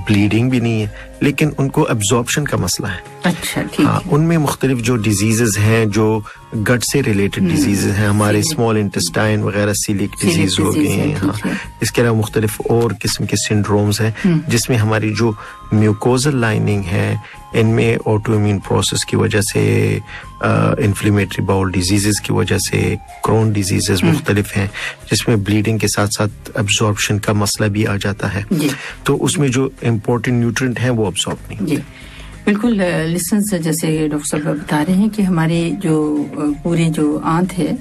بلیڈنگ بھی نہیں ہے, لیکن ان کو ابزارپشن کا مسئلہ ہے. اچھا ٹھیک ہے. ان میں مختلف جو ڈیزیزز ہیں جو گٹ سے ریلیٹڈ ڈیزیزز ہیں, ہمارے اسمال انٹسٹائن وغیرہ سیلک ڈیزیز ہو گئے ہیں. ہاں, اس کے علاوہ مختلف اور قسم کے سنڈرومز ہیں جس میں ہماری جو میوکوزل لائننگ ہے ان میں آٹو امیون پروسیس کی وجہ سے, انفلیمیٹری باؤل ڈیزیزز کی وجہ سے, کرون ڈیزیزز مختلف ہیں جس میں بلیڈنگ کے ساتھ ساتھ ابزارپشن کا مسئلہ بھی آ جاتا ہے. تو اس میں جو امپورٹنٹ نیوٹرینٹ ہیں وہ ابزارب نہیں ہوتے. بالکل. لسنس جیسے ڈاکٹر صاحب بتا رہے ہیں کہ ہمارے جو پورے جو آنت ہے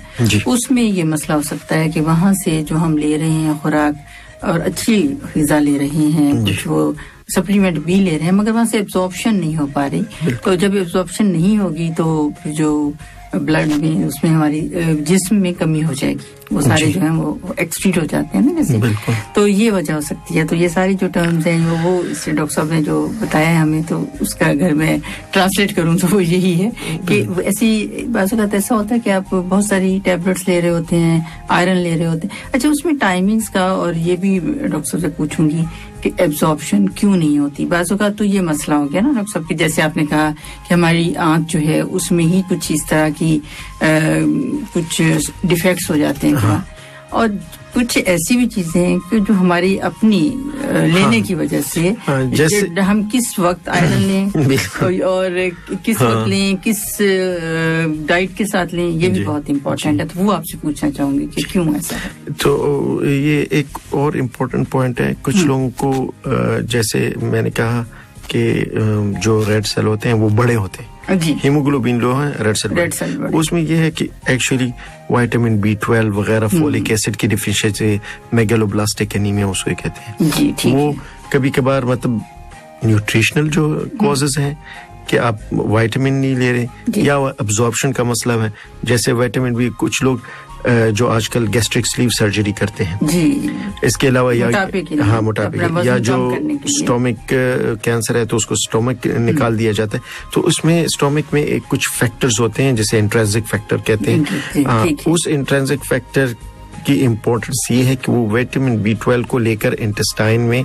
اس میں یہ مسئلہ ہو سکتا ہے کہ وہاں سے جو ہم لے رہے ہیں خوراک اور اچھی غذا لے رہے ہیں, کچھ وہ سپلیمنٹ بھی لے رہے ہیں, مگر وہاں سے ایبزارپشن نہیں ہو پا رہی. تو جب ایبزارپشن نہیں ہوگی تو جو بلڈ میں اس میں ہماری جسم میں کمی ہو جائے گی, وہ سارے جو ہیں وہ ایکسکریٹ ہو جاتے ہیں نا جیسے, تو یہ وجہ ہو سکتی ہے. تو یہ ساری جو ٹرمز ہیں وہ اس سے ڈاکٹر صاحب نے جو بتایا ہے ہمیں, تو اس کا اگر میں ٹرانسلیٹ کروں تو وہ یہی ہے کہ ایسی بعض اوقات ایسا ہوتا ہے کہ آپ بہت ساری ٹیبلٹس لے رہے ہوتے ہیں, آئرن لے رہے ہوتے ہیں. اچھا, اس میں ٹائمنگز کا اور یہ بھی ڈاکٹر صاحب سے پوچھوں گی کہ ایبزارپشن کیوں نہیں ہوتی. بعض اوقات تو یہ مسئلہ ہو گیا نا ڈاکٹر صاحب کہ جیسے آپ نے کہا کہ ہماری آنت جو ہے اس میں ہی کچھ اس طرح کی کچھ ڈیفیکٹس ہو جاتے ہیں, اور کچھ ایسی بھی چیزیں ہیں کہ جو ہماری اپنی لینے کی وجہ سے, جیسے ہم کس وقت آئرن لیں اور کس وقت لیں, کس ڈائٹ کے ساتھ لیں, یہ بھی بہت امپورٹنٹ ہے. تو وہ آپ سے پوچھنا چاہوں گی کہ کیوں ایسا ہے. تو یہ ایک اور امپورٹنٹ پوائنٹ ہے. کچھ لوگوں کو جیسے میں نے کہا کہ جو ریڈ سیل ہوتے ہیں وہ بڑے ہوتے ہیں, ہیموگلوبن لو ہے, ریڈ سیل, اس میں یہ ہے کہ ایکچولی وائٹامن B12 وغیرہ, فولک ایسڈ کی ڈیفیشنسی, میگالوبلاسٹک انیمیا اس کو کہتے ہیں. وہ کبھی کبھار مطلب نیوٹریشنل جو کازز ہیں کہ آپ وائٹامن نہیں لے رہے یا ابزارپشن کا مسئلہ ہے. جیسے وائٹامن B, کچھ لوگ جو آج کل گیسٹرک سلیو سرجری کرتے ہیں, اس کے علاوہ ہاں موٹاپے, یا جو اسٹومک کینسر ہے تو اس کو اسٹومک نکال دیا جاتا ہے. تو اس میں اسٹومک میں ایک کچھ فیکٹرز ہوتے ہیں جسے انٹرینسک فیکٹر کہتے ہیں. اس انٹرینسک فیکٹر کی امپورٹنس یہ ہے کہ وہ وائٹامن B12 کو لے کر انٹسٹائن میں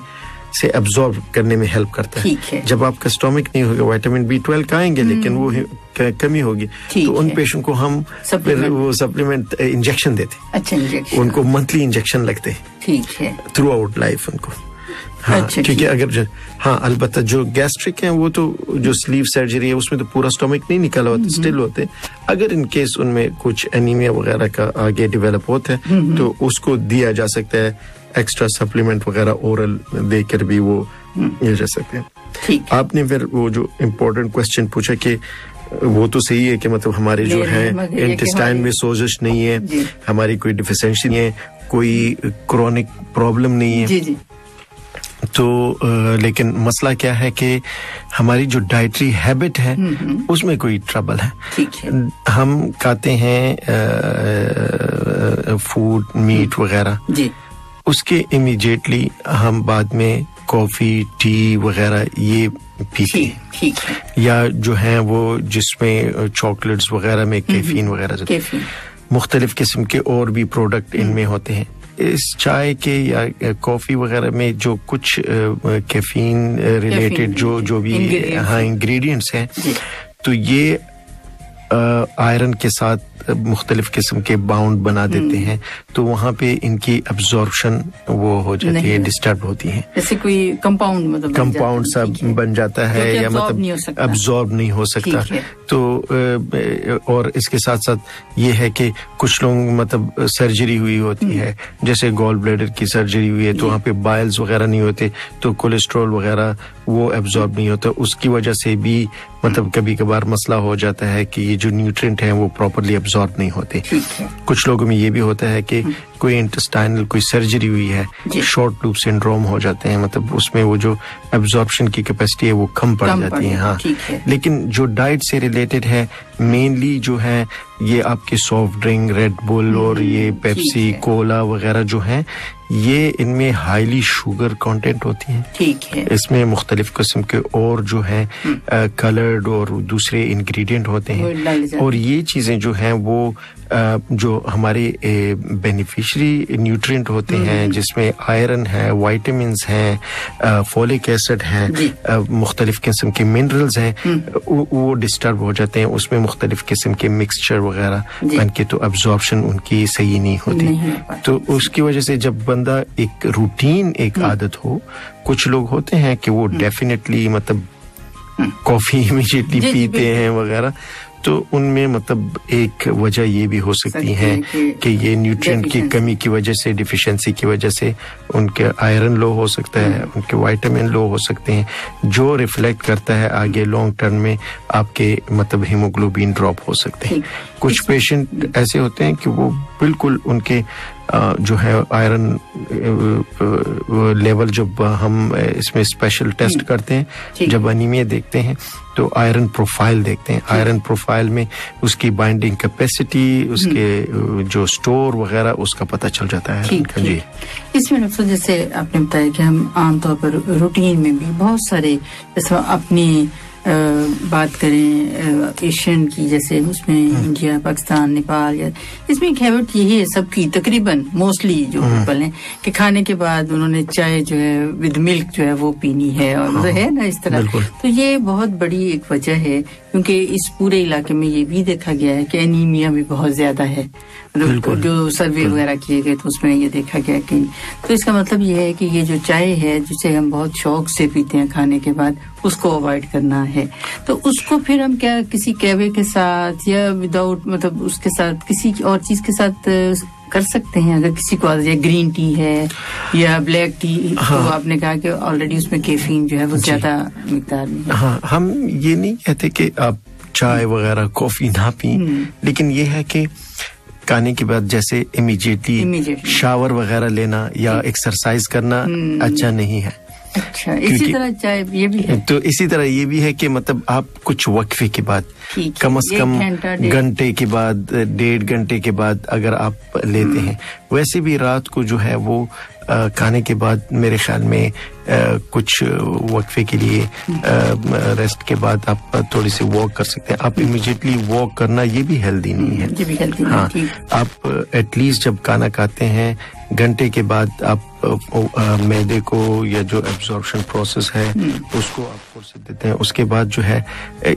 سے ابزارب کرنے میں ہیلپ کرتا ہے. جب آپ کا اسٹومک نہیں ہوگا وائٹامن B12 کھائیں گے لیکن وہ کمی ہوگی, تو ان پیشنٹ کو ہم وہ سپلیمنٹ انجیکشن دیتے ہیں. اچھا, ان کو منتھلی انجیکشن لگتے ہیں تھرو آؤٹ لائف ان کو. ہاں کیونکہ اگر ہاں البتہ جو گیسٹرک ہیں وہ تو جو سلیو سرجری ہے اس میں تو پورا اسٹومک نہیں نکالا ہوتا, اسٹل ہوتے. اگر ان کیس ان میں کچھ انیمیا وغیرہ کا آگے ڈیولپ ہوتا ہے تو اس کو دیا جا سکتا ہے, ایکسٹرا سپلیمنٹ وغیرہ اورل دے کر بھی وہ مل جا سکتے ہیں. آپ نے پھر وہ جو امپورٹنٹ کوشچن پوچھا کہ وہ تو صحیح ہے کہ مطلب ہمارے جو ہے انٹسٹائن میں سوزش نہیں ہے, ہماری کوئی ڈیفیشنسی نہیں ہے, کوئی کرونک پرابلم نہیں ہے. تو لیکن مسئلہ کیا ہے کہ ہماری جو ڈائٹری ہیبٹ ہے اس میں کوئی ٹربل ہے. ہم کھاتے ہیں فوڈ, میٹ وغیرہ, اس کے امیڈیٹلی ہم بعد میں کافی, ٹی وغیرہ یہ پیتے ہیں, یا جو ہیں وہ جس میں چاکلیٹس وغیرہ میں کیفین وغیرہ, مختلف قسم کے اور بھی پروڈکٹ ان میں ہوتے ہیں. اس چائے کے یا کافی وغیرہ میں جو کچھ کیفین ریلیٹڈ جو بھی انگریڈینٹس ہیں, تو یہ آئرن کے ساتھ مختلف قسم کے باؤنڈ بنا دیتے ہیں, تو وہاں پہ ان کی ابزارپشن وہ ہو جاتی ہے, ڈسٹرب ہوتی ہے, جیسے کوئی کمپاؤنڈ سا بن جاتا ہے, یا مطلب ابزارب نہیں ہو سکتا. تو اور اس کے ساتھ ساتھ یہ ہے کہ کچھ لوگ مطلب سرجری ہوئی ہوتی ہے, جیسے گال بلیڈر کی سرجری ہوئی ہے, تو وہاں پہ بائلز وغیرہ نہیں ہوتے, تو کولیسٹرول وغیرہ وہ ابزارب نہیں ہوتا. اس کی وجہ سے بھی مطلب کبھی کبھار مسئلہ ہو جاتا ہے کہ یہ جو نیوٹرینٹ ہیں وہ پراپرلی ابزارب نہیں ہوتے. کچھ لوگوں میں یہ بھی ہوتا ہے کہ کوئی انٹسٹائنل کوئی سرجری ہوئی ہے, شارٹ لوپ سنڈروم ہو جاتے ہیں, مطلب اس میں وہ جو ابزارپشن کی کیپیسٹی ہے وہ کم پڑ جاتی ہے. ہاں, لیکن جو ڈائٹ سے ریلیٹڈ ہے مینلی جو ہے یہ آپ کے سافٹ ڈرنک, ریڈ بل اور یہ پیپسی, کولا وغیرہ جو ہیں, یہ ان میں ہائیلی شوگر کانٹینٹ ہوتی ہیں. ٹھیک ہے. اس میں مختلف قسم کے اور جو ہیں کلرڈ اور دوسرے انگریڈینٹ ہوتے ہیں, اور یہ چیزیں جو ہیں وہ جو ہمارے بینیفیشری نیوٹرینٹ ہوتے ہیں جس میں آئرن ہے, وائٹامنس ہیں, فولک ایسڈ ہے, مختلف قسم کے منرلز ہیں, وہ ڈسٹرب ہو جاتے ہیں. اس میں مختلف قسم کے مکسچر وغیرہ بن کے تو ابزارپشن ان کی صحیح نہیں ہوتی. تو اس کی وجہ سے جب بندہ ایک روٹین ایک عادت ہو, کچھ لوگ ہوتے ہیں کہ وہ ڈیفینیٹلی مطلب کافی امیڈیٹلی پیتے ہیں وغیرہ, تو ان میں مطلب ایک وجہ یہ بھی ہو سکتی ہے کہ یہ نیوٹرینٹ کی کمی کی وجہ سے, ڈیفیشنسی کی وجہ سے ان کے آئرن لو ہو سکتا ہے, ان کے وائٹامن لو ہو سکتے ہیں, جو ریفلیکٹ کرتا ہے آگے لانگ ٹرم میں آپ کے مطلب ہیموگلوبین ڈراپ ہو سکتے ہیں. کچھ پیشنٹ ایسے ہوتے ہیں کہ وہ بالکل ان کے جو ہے آئرن لیول, جب ہم اس میں اسپیشل ٹیسٹ کرتے ہیں, جب انیمیا دیکھتے ہیں تو آئرن پروفائل دیکھتے ہیں. آئرن پروفائل میں اس کی بائنڈنگ کیپیسٹی, اس کے جو سٹور وغیرہ, اس کا پتہ چل جاتا ہے. جی, اس میں ڈاکٹر جیسے آپ نے بتایا کہ ہم عام طور پر روٹین میں بھی بہت سارے, جیسے اپنی بات کریں ایشین کی, جیسے اس میں انڈیا, پاکستان, نیپال, یا اس میں ایک ہیبٹ یہی ہے سب کی تقریباً موسٹلی جو پیپل ہیں کہ کھانے کے بعد انہوں نے چائے جو ہے ود ملک جو ہے وہ پینی ہے, اور ہے نا اس طرح. تو یہ بہت بڑی ایک وجہ ہے, کیونکہ اس پورے علاقے میں یہ بھی دیکھا گیا ہے کہ انیمیا بھی بہت زیادہ ہے. جو سروے وغیرہ کیے گئے تو اس میں یہ دیکھا گیا کہ, تو اس کا مطلب یہ ہے کہ یہ جو چائے ہے جسے ہم بہت شوق سے پیتے ہیں کھانے کے بعد, اس کو اوائڈ کرنا ہے. تو اس کو پھر ہم کیا کسی قہوے کے ساتھ یا وداؤٹ, مطلب اس کے ساتھ کسی اور چیز کے ساتھ کر سکتے ہیں اگر کسی کو عادت ہے, گرین ٹی ہے یا بلیک ٹی, تو آپ نے کہا کہ آلریڈی اس میں کیفین جو ہے وہ زیادہ مقدار میں ہے. ہاں, ہم یہ نہیں کہتے کہ آپ چائے وغیرہ کافی نہ پئیں, لیکن یہ ہے کہ کھانے کے بعد جیسے امیڈیٹلی شاور وغیرہ لینا یا ایکسرسائز کرنا اچھا نہیں ہے. اچھا, اسی طرح چائے یہ بھی ہے. تو اسی طرح یہ بھی ہے کہ مطلب آپ کچھ وقفے کے بعد, کم از کم گھنٹے کے بعد, 1.5 گھنٹے کے بعد اگر آپ لیتے ہیں. ویسے بھی رات کو جو ہے وہ کھانے کے بعد میرے خیال میں کچھ وقفے کے لیے ریسٹ کے بعد آپ تھوڑی سی واک کر سکتے ہیں. آپ امیڈیٹلی واک کرنا یہ بھی ہیلدی نہیں ہے. ہاں, آپ ایٹ لیسٹ جب کھانا کھاتے ہیں گھنٹے کے بعد آپ معدے کو یا جو ایبزارپشن پروسیس ہے اس کو آپ فرصت دیتے ہیں. اس کے بعد جو ہے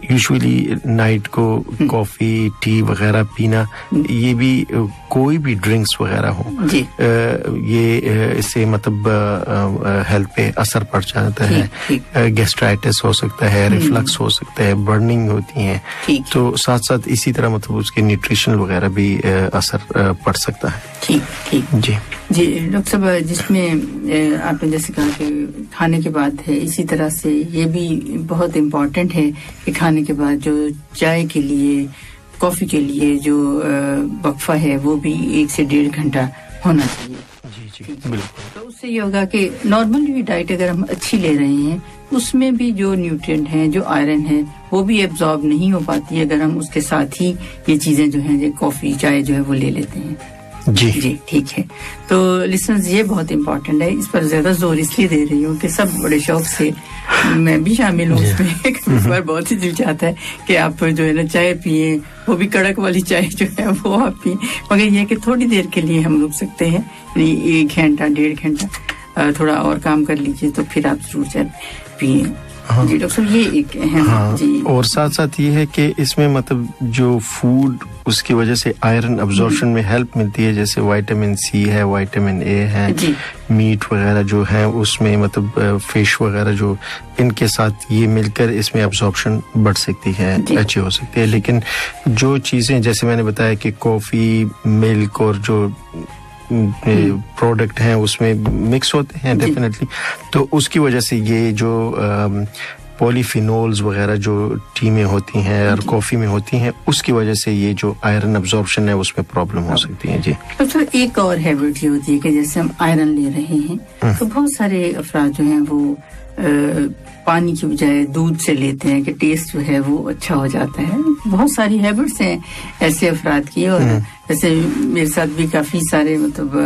یوزولی نائٹ کو کافی, ٹی وغیرہ پینا, یہ بھی کوئی بھی ڈرنکس وغیرہ ہو, یہ اس سے مطلب ہیلتھ پہ اثر پڑ جاتا ہے. گیسٹرائٹس ہو سکتا ہے, ریفلکس ہو سکتا ہے, برننگ ہوتی ہیں. تو ساتھ ساتھ اسی طرح مطلب اس کے نیوٹریشن وغیرہ بھی اثر پڑ سکتا ہے. جی ڈاکٹر صاحب, جس میں آپ نے جیسے کہا کہ کھانے کے بعد ہے, اسی طرح سے یہ بھی بہت امپورٹنٹ ہے کہ کھانے کے بعد جو چائے کے لیے, کافی کے لیے جو وقفہ ہے وہ بھی 1 سے 1.5 گھنٹہ ہونا چاہیے. جی بالکل. تو اس سے یہ ہوگا کہ نارمل بھی ڈائٹ اگر ہم اچھی لے رہے ہیں اس میں بھی جو نیوٹرینٹ ہیں, جو آئرن ہے, وہ بھی ایبزارب نہیں ہو پاتی اگر ہم اس کے ساتھ ہی یہ چیزیں جو ہیں, کافی چائے جو ہے وہ لے لیتے ہیں. جی ٹھیک ہے. تو لسنرز یہ بہت امپورٹنٹ ہے, اس پر زیادہ زور اس لیے دے رہی ہوں کہ سب بڑے شوق سے, میں بھی شامل ہوں اس میں, اس بار بہت ہی دل چاہتا ہے کہ آپ جو ہے نا چائے پئیں, وہ بھی کڑک والی چائے جو ہے وہ آپ پئیں, مگر یہ کہ تھوڑی دیر کے لیے ہم رک سکتے ہیں, یعنی 1 گھنٹہ 1.5 گھنٹہ تھوڑا اور کام کر لیجیے تو پھر آپ ضرور چائے پئیں. جی ڈاکٹر صاحب, یہ ایک اہم. جی, اور ساتھ ساتھ یہ ہے کہ اس میں مطلب جو فوڈ, اس کی وجہ سے آئرن ابزارپشن میں ہیلپ ملتی ہے, جیسے وائٹامن سی ہے, وائٹامن اے ہے, میٹ وغیرہ جو ہے اس میں مطلب فش وغیرہ جو, ان کے ساتھ یہ مل کر اس میں ابزارپشن بڑھ سکتی ہے, اچھی ہو سکتی ہے. لیکن جو چیزیں جیسے میں نے بتایا کہ کافی, ملک اور جو پروڈکٹ ہیں اس میں مکس ہوتے ہیں ڈیفینیٹلی, تو اس کی وجہ سے یہ جو پولیفینولز وغیرہ جو ٹی میں ہوتی ہیں اور کافی میں ہوتی ہیں اس کی وجہ سے یہ جو آئرن ابزارپشن ہے اس میں پرابلم ہو سکتی ہے. جی ڈاکٹر ایک اور ہیبٹ یہ ہوتی ہے کہ جیسے ہم آئرن لے رہے ہیں تو بہت سارے افراد جو ہیں وہ پانی کی بجائے دودھ سے لیتے ہیں کہ ٹیسٹ جو ہے وہ اچھا ہو جاتا ہے. بہت ساری ہیبٹس ہیں ایسے افراد کی, اور جیسے میرے ساتھ بھی کافی سارے مطلب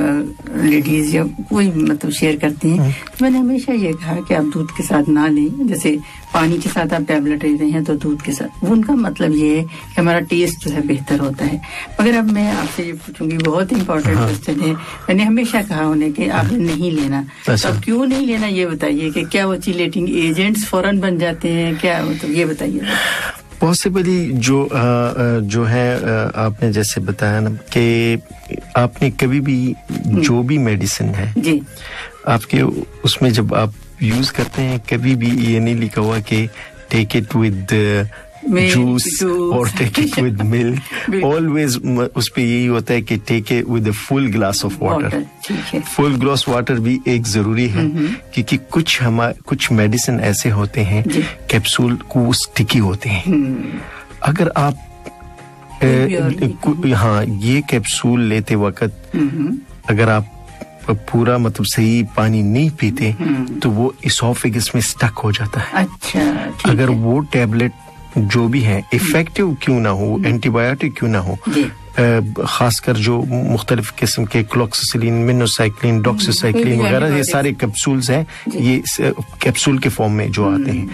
لیڈیز یا کوئی مطلب شیئر کرتے ہیں. میں نے ہمیشہ یہ کہا کہ آپ دودھ کے ساتھ نہ لیں, جیسے پانی کے ساتھ آپ ٹیبلٹ لے رہے ہیں تو دودھ کے ساتھ, وہ ان کا مطلب یہ ہے کہ ہمارا ٹیسٹ جو ہے بہتر ہوتا ہے. مگر اب میں آپ سے یہ پوچھوں گی, بہت امپورٹنٹ کوسچن ہے, میں نے ہمیشہ کہا انہیں کہ آپ نے نہیں لینا. اب کیوں نہیں لینا یہ بتائیے, کہ کیا وچیلیٹنگ ایجنٹس فوراً بن جاتے ہیں کیا, مطلب یہ بتائیے. پاسبلی جو ہے آپ نے جیسے بتایا نا کہ آپ نے کبھی بھی جو بھی میڈیسن ہے جی آپ کے اس میں جب آپ یوز کرتے ہیں کبھی بھی یہ نہیں لکھا ہوا کہ ٹیک اٹ ود جوس اور take it with milk. Always اس پہ یہی ہوتا ہے کہ take it with a full glass of water. Full glass water بھی ایک ضروری ہے کیونکہ کچھ میڈیسن ایسے ہوتے ہیں کیپسول کو اسٹکی ہوتے ہیں. اگر آپ ہاں یہ کیپسول لیتے وقت اگر آپ پورا مطلب صحیح پانی نہیں پیتے تو وہ اسوفیگس میں اسٹک ہو جاتا ہے. اچھا, اگر وہ ٹیبلٹ جو بھی ہے افیکٹو کیوں نہ ہو, اینٹی بایوٹک کیوں نہ ہو, خاص کر جو مختلف قسم کے کلوکسیسیلین, مینوسائکلین, ڈاکسیسائکلین وغیرہ یہ سارے کیپسولز ہیں, یہ کیپسول کے فارم میں جو آتے ہیں,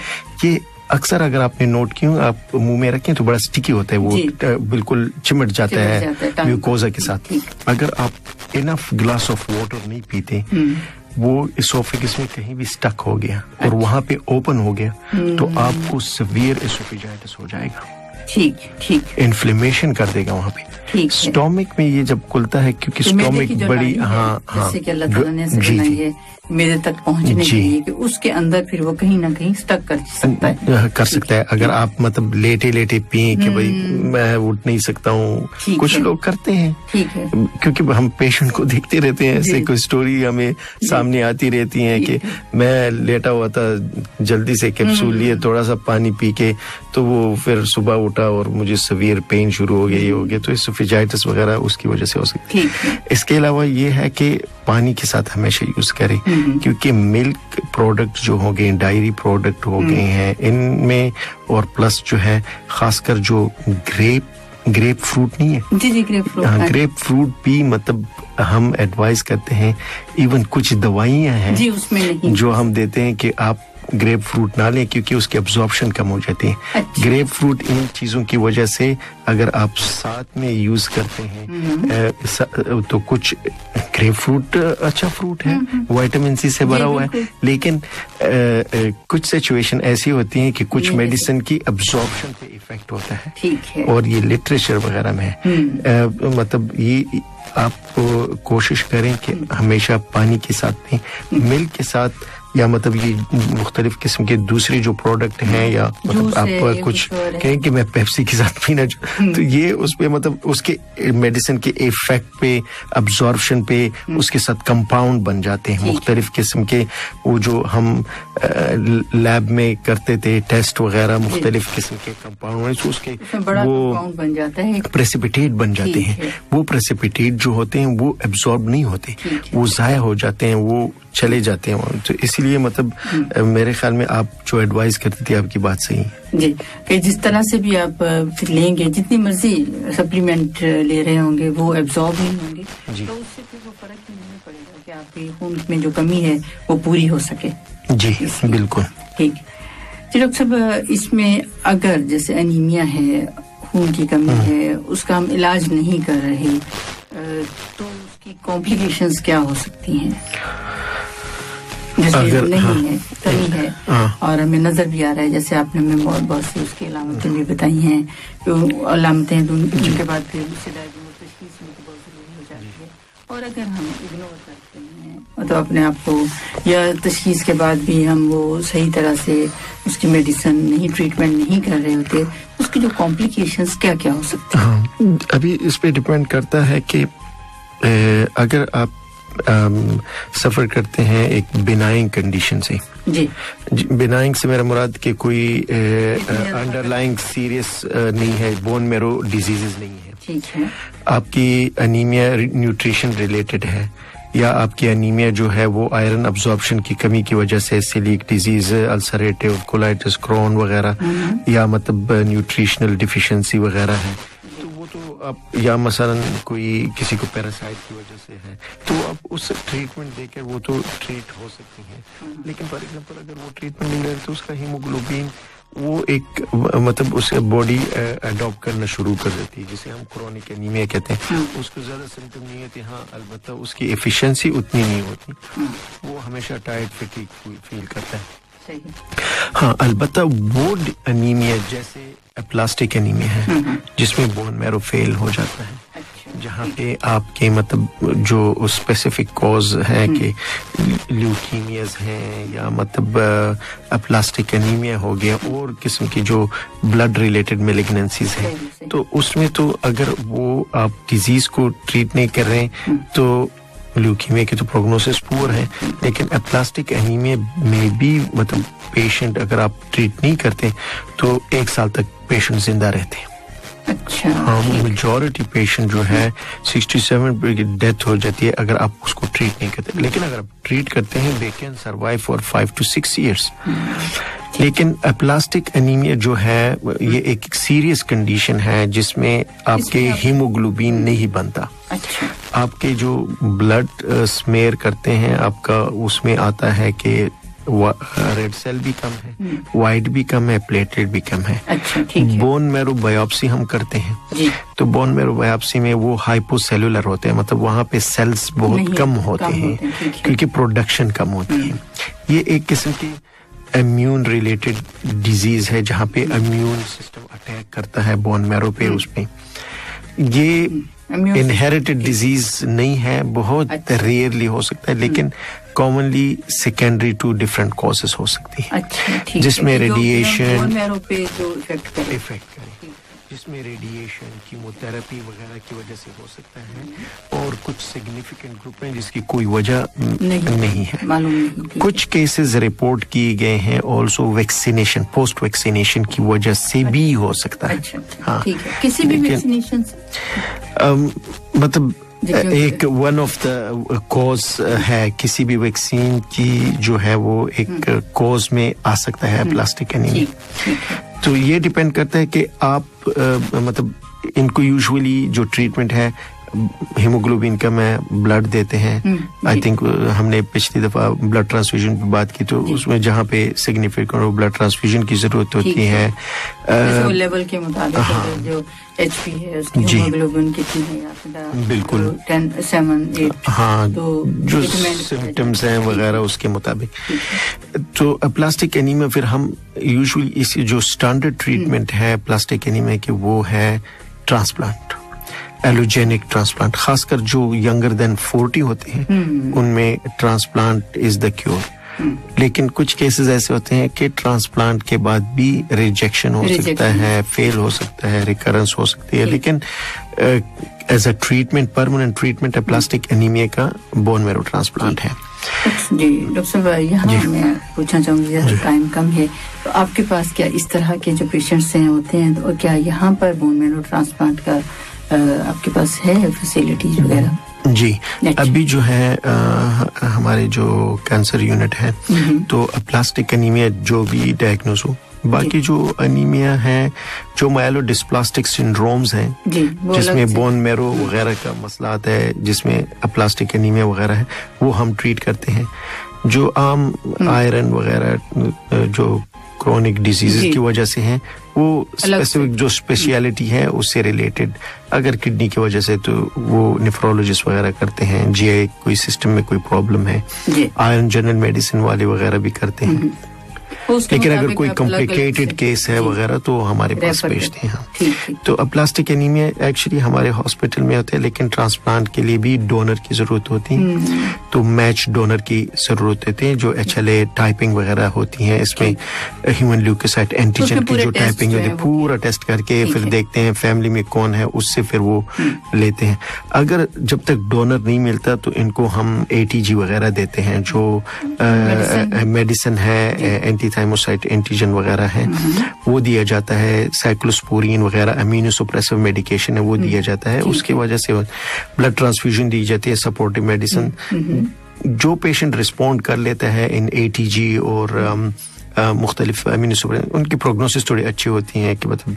یہ اکثر اگر آپ نے نوٹ کیوں آپ منہ میں رکھیں تو بڑا سٹکی ہوتا ہے, وہ بالکل چمٹ جاتا ہے میوکوزا کے ساتھ. اگر آپ انف گلاس آف واٹر نہیں پیتے وہ اسوفیگس میں کہیں بھی اسٹک ہو گیا اور وہاں پہ اوپن ہو گیا تو آپ کو سیویئر اسوفیجائٹس ہو جائے گا. ٹھیک انفلیمیشن کر دے گا وہاں پہ. اسٹومک میں یہ جب کھلتا ہے کیونکہ اسٹومک بڑی اللہ تعالیٰ نے میرے تک پہنچنے کے لیے کہ اس کے اندر پھر وہ کہیں نہ کہیں اسٹک کر سکتا ہے. اگر آپ مطلب لیٹے پئیں کہ بھائی میں اٹھ نہیں سکتا ہوں, کچھ لوگ کرتے ہیں کیونکہ ہم پیشنٹ کو دیکھتے رہتے ہیں, ایسے کوئی سٹوری ہمیں سامنے آتی رہتی ہیں کہ میں لیٹا ہوا تھا, جلدی سے کیپسول لیے, تھوڑا سا پانی پی کے تو وہ پھر صبح اٹھا اور مجھے سیویئر پین شروع ہو گیا, یہ ہو گیا. تو اسوفیجائٹس وغیرہ اس کی وجہ سے ہو سکتی ہے. اس کے علاوہ یہ ہے کہ پانی کے ساتھ ہمیشہ یوز کریں کیونکہ ملک پروڈکٹ جو ہو گئے, ڈائری پروڈکٹ ہو گئے ہیں ان میں, اور پلس جو ہے خاص کر جو گریپ فروٹ نہیں ہے, گریپ فروٹ بھی مطلب ہم ایڈوائز کرتے ہیں. ایون کچھ دوائیاں ہیں جو ہم دیتے ہیں کہ آپ گریپ فروٹ نہ لیں کیونکہ اس کی ابزارپشن کم ہو جاتی ہے. گریپ فروٹ ان چیزوں کی وجہ سے اگر آپ ساتھ میں یوز کرتے ہیں تو کچھ گریپ فروٹ اچھا فروٹ ہے, وائٹامن سی سے بھرا ہوا ہے, لیکن کچھ سچویشن ایسی ہوتی ہیں کہ کچھ میڈیسن کی ابزارپشن پہ افیکٹ ہوتا ہے, اور یہ لٹریچر وغیرہ میں مطلب یہ آپ کوشش کریں کہ ہمیشہ پانی کے ساتھ پئیں, ملک کے ساتھ, یا مطلب یہ مختلف قسم کے دوسرے جو پروڈکٹ ہیں, یا مطلب آپ کچھ کہیں کہ میں پیپسی کے ساتھ پینا تو یہ اس پہ مطلب اس کے میڈیسن کے ایفیکٹ پہ, ابزارپشن پہ اس کے ساتھ کمپاؤنڈ بن جاتے ہیں مختلف قسم کے. وہ جو ہم لیب میں کرتے تھے ٹیسٹ وغیرہ, مختلف قسم کے کمپاؤنڈ اس کے وہ پریسیپیٹیٹ بن جاتے ہیں. وہ پریسیپیٹیٹ جو ہوتے ہیں وہ ایبزارب نہیں ہوتے, وہ ضائع ہو جاتے ہیں, وہ چلے جاتے ہیں. تو اس لیے مطلب میرے خیال میں آپ جو ایڈوائز کرتی تھی آپ کی بات صحیح ہے جی, کہ جس طرح سے بھی آپ لیں گے, جتنی مرضی سپلیمنٹ لے رہے ہوں گے وہ ایبزارب نہیں ہوں گے, تو اس سے پھر وہ فرق ہی نہیں پڑے گا کہ آپ کے خون میں جو کمی ہے وہ پوری ہو سکے. جی بالکل ٹھیک. جی ڈاکٹر صاحب, اس میں اگر جیسے انیمیا ہے, خون کی کمی ہے, اس کا ہم علاج نہیں کر رہے تو اس کی کمپلیکیشنز کیا ہو سکتی ہیں؟ جیسے نہیں ہے, کمی ہے, اور ہمیں نظر بھی آ رہا ہے, جیسے آپ نے ہمیں بہت سی اس کی علامتیں بھی بتائی ہیں, علامتیں جن کے بعد پھر اس سے تشخیص میں بہت ضروری ہو جاتی ہے. اور اگر ہم اگنور کرتے ہیں مطلب اپنے آپ کو, یا تشخیص کے بعد بھی ہم وہ صحیح طرح سے اس کی میڈیسن نہیں, ٹریٹمنٹ نہیں کر رہے ہوتے, اس کی جو کمپلیکیشنز کیا ہو سکتی ہیں؟ ابھی اس پہ ڈپینڈ کرتا ہے کہ اگر آپ سفر کرتے ہیں ایک بینائنگ کنڈیشن سے. جی بینائنگ سے میرا مراد کہ کوئی انڈر لائنگ سیریس نہیں ہے, بون میرو ڈیزیزز نہیں ہے. ٹھیک ہے. آپ کی انیمیا نیوٹریشن ریلیٹڈ ہے, یا آپ کی انیمیا جو ہے وہ آئرن ابزارپشن کی کمی کی وجہ سے سیلیک ڈیزیز, السریٹیو کولائٹس, کرون وغیرہ, یا مطلب نیوٹریشنل ڈیفیشنسی وغیرہ ہے, تو وہ تو آپ, یا مثلا کوئی کسی کو پیراسائٹ کی وجہ سے ہے, تو آپ اس سے ٹریٹمنٹ دے کر وہ تو ٹریٹ ہو سکتی ہیں. لیکن فار ایگزامپل اگر وہ ٹریٹمنٹ نہیں لے تو اس کا ہیموگلوبین وہ ایک مطلب اس باڈی اڈاپٹ کرنا شروع کر دیتی ہے, جسے ہم کرونک انیمیا کہتے ہیں. اس کو زیادہ سمپٹم نہیں ہوتے, ہاں البتہ اس کی ایفیشنسی اتنی نہیں ہوتی, وہ ہمیشہ ٹائرڈ فٹیگ فیل کرتا ہے. ہاں البتہ وہ انیمیا جیسے پلاسٹک انیمیا ہے جس میں بون میرو فیل ہو جاتا ہے, جہاں پہ آپ کے مطلب جو اسپیسیفک کوز ہے کہ لیوکیمیاز ہیں, یا مطلب پلاسٹک انیمیا ہو گیا, اور قسم کی جو بلڈ ریلیٹڈ میلیگننسیز ہیں, تو اس میں تو اگر وہ آپ ڈیزیز کو ٹریٹ نہیں کر رہے ہیں تو لیوکیمیا کی تو پروگنوسس پور ہے. لیکن پلاسٹک انیمیا میں بھی مطلب پیشنٹ اگر آپ ٹریٹ نہیں کرتے تو 1 سال تک پیشنٹ زندہ رہتے ہیں. اچھا. ہاں میجورٹی پیشنٹ جو ہے 67 پہ ڈیتھ ہو جاتی ہے اگر آپ اس کو ٹریٹ نہیں کرتے. لیکن اگر آپ ٹریٹ کرتے ہیں they can survive for 5 to 6 years. لیکن پلاسٹک انیمیا جو ہے یہ ایک سیریس کنڈیشن ہے جس میں آپ کے ہیموگلوبین نہیں بنتا. آپ کے جو بلڈ سمیئر کرتے ہیں آپ کا اس میں آتا ہے کہ ریڈ سیل بھی کم ہے, وائٹ بھی کم ہے, پلیٹلیٹ بھی کم ہے. بون میرو بایوپسی ہم کرتے ہیں تو بون میرو بایوپسی میں وہ ہائپو سیلولر ہوتے ہیں, مطلب وہاں پہ سیلز بہت کم ہوتے ہیں کیونکہ پروڈکشن کم ہوتی ہے. یہ ایک قسم کی امیون ریلیٹڈ ڈیزیز ہے جہاں پہ امیون سسٹم اٹیک کرتا ہے بون میرو پہ. اس پہ یہ انہیریٹڈ ڈیزیز نہیں ہے, بہت ریئرلی ہو سکتا ہے, لیکن commonly secondary to different causes ہو سکتی ہے, جس میں ریڈیشن افیکٹ کرے, جس میں ریڈیشن کیموتھراپی وغیرہ کی وجہ سے ہو سکتا ہے, اور کچھ سگنیفیکنٹ گروپ ہیں جس کی کوئی وجہ نہیں ہے. کچھ کیسز رپورٹ کیے گئے ہیں آلسو ویکسینیشن, پوسٹ ویکسینیشن کی وجہ سے بھی ہو سکتا ہے. ہاں کسی بھی ویکسینیشن مطلب ایک ون آف دا کوز ہے, کسی بھی ویکسین کی جو ہے وہ ایک کوز میں آ سکتا ہے پلاسٹک انیمیا. تو یہ ڈیپینڈ کرتا ہے کہ آپ مطلب ان کو یوزولی جو ٹریٹمنٹ ہے ہیموگلوبین کم ہے, بلڈ دیتے ہیں. آئی تھنک ہم نے پچھلی دفعہ بلڈ ٹرانسفیوژن پہ بات کی, تو اس میں جہاں پہ سگنیفیکنٹ بلڈ ٹرانسفیوژن کی ضرورت ہوتی ہے لیول کے مطابق جو ایچ پی ہے اس کی ہیموگلوبن کتنی ہے, بالکل 7-8, ہاں جو سمپٹمز ہیں وغیرہ اس کے مطابق. تو پلاسٹک انیمیا پھر ہم یوزولی اس جو اسٹینڈرڈ ٹریٹمنٹ ہے پلاسٹک انیمیا کی وہ ہے ٹرانسپلانٹ, ایلوجینک ٹرانسپلانٹ. خاص کر جو ینگر دین 40 ہوتے ہیں ان میں ٹرانسپلانٹ از دا کیور. لیکن کچھ کیسز ایسے ہوتے ہیں کہ ٹرانسپلانٹ کے بعد بھی ریجیکشن ہو سکتا ہے, فیل ہو سکتا ہے, ریکرنس ہو سکتی ہے. لیکن as a treatment, permanent treatment ہے پلاسٹک انیمیا کا بون میرو ٹرانسپلانٹ ہے. جی ڈاکٹر صاحب, یہاں میں پوچھنا چاہوں گی, ٹائم کم ہے, تو آپ کے پاس کیا اس طرح کے جو پیشنٹس ہیں ہوتے ہیں, اور کیا یہاں پر بون میرو ٹرانسپلانٹ کا آپ کے پاس ہے فیسلٹیز وغیرہ؟ جی ابھی جو ہے ہمارے جو کینسر یونٹ ہے تو پلاسٹک انیمیا جو بھی ڈائگنوز ہو, باقی جو انیمیا ہے جو مائلو ڈسپلاسٹک سنڈرومز ہیں جس میں بون میرو وغیرہ کا مسئلہ آتا ہے, جس میں پلاسٹک انیمیا وغیرہ ہے, وہ ہم ٹریٹ کرتے ہیں. جو عام آئرن وغیرہ جو کرونک ڈیزیز کی وجہ سے ہیں وہ اسپیسیفک جو اسپیشلٹی ہے اس سے ریلیٹڈ, اگر کڈنی کی وجہ سے تو وہ نیفرولوجسٹ وغیرہ کرتے ہیں, جی آئی کوئی سسٹم میں کوئی پرابلم ہے, آئرن جنرل میڈیسن والے وغیرہ بھی کرتے ہیں. لیکن اگر کوئی کمپلیکیٹڈ کیس ہے وغیرہ تو ہمارے پاس بھیجتے ہیں. تو اپلاسٹک انیمیا ایکچولی ہمارے ہاسپٹل میں ہوتا ہے, لیکن ٹرانسپلانٹ کے لیے بھی ڈونر کی ضرورت ہوتی ہے. تو میچ ڈونر کی ضرورت ہوتی ہے, جو HLA ٹائپنگ وغیرہ ہوتی ہیں. اس میں ہیومن لیوکوسائٹ اینٹیجن کی جو ٹائپنگ ہوتی ہے پورا ٹیسٹ کر کے پھر دیکھتے ہیں فیملی میں کون ہے, اس سے پھر وہ لیتے ہیں. اگر جب تک ڈونر نہیں ملتا تو ان کو ہم ATG وغیرہ دیتے ہیں, جو میڈیسن ہے, اینٹی تھائموسائٹ اینٹیجن وغیرہ ہے وہ دیا جاتا ہے. سائکلوسپورین وغیرہ امینو سپریسو میڈیکیشن ہے وہ دیا جاتا ہے. اس کی وجہ سے بلڈ ٹرانسفیوژن دی جاتی ہے, سپورٹو میڈیسن. جو پیشنٹ رسپونڈ کر لیتا ہے ان ATG اور مختلف امینو سپریسن, ان کی پروگنوسس تھوڑی اچھی ہوتی ہیں کہ مطلب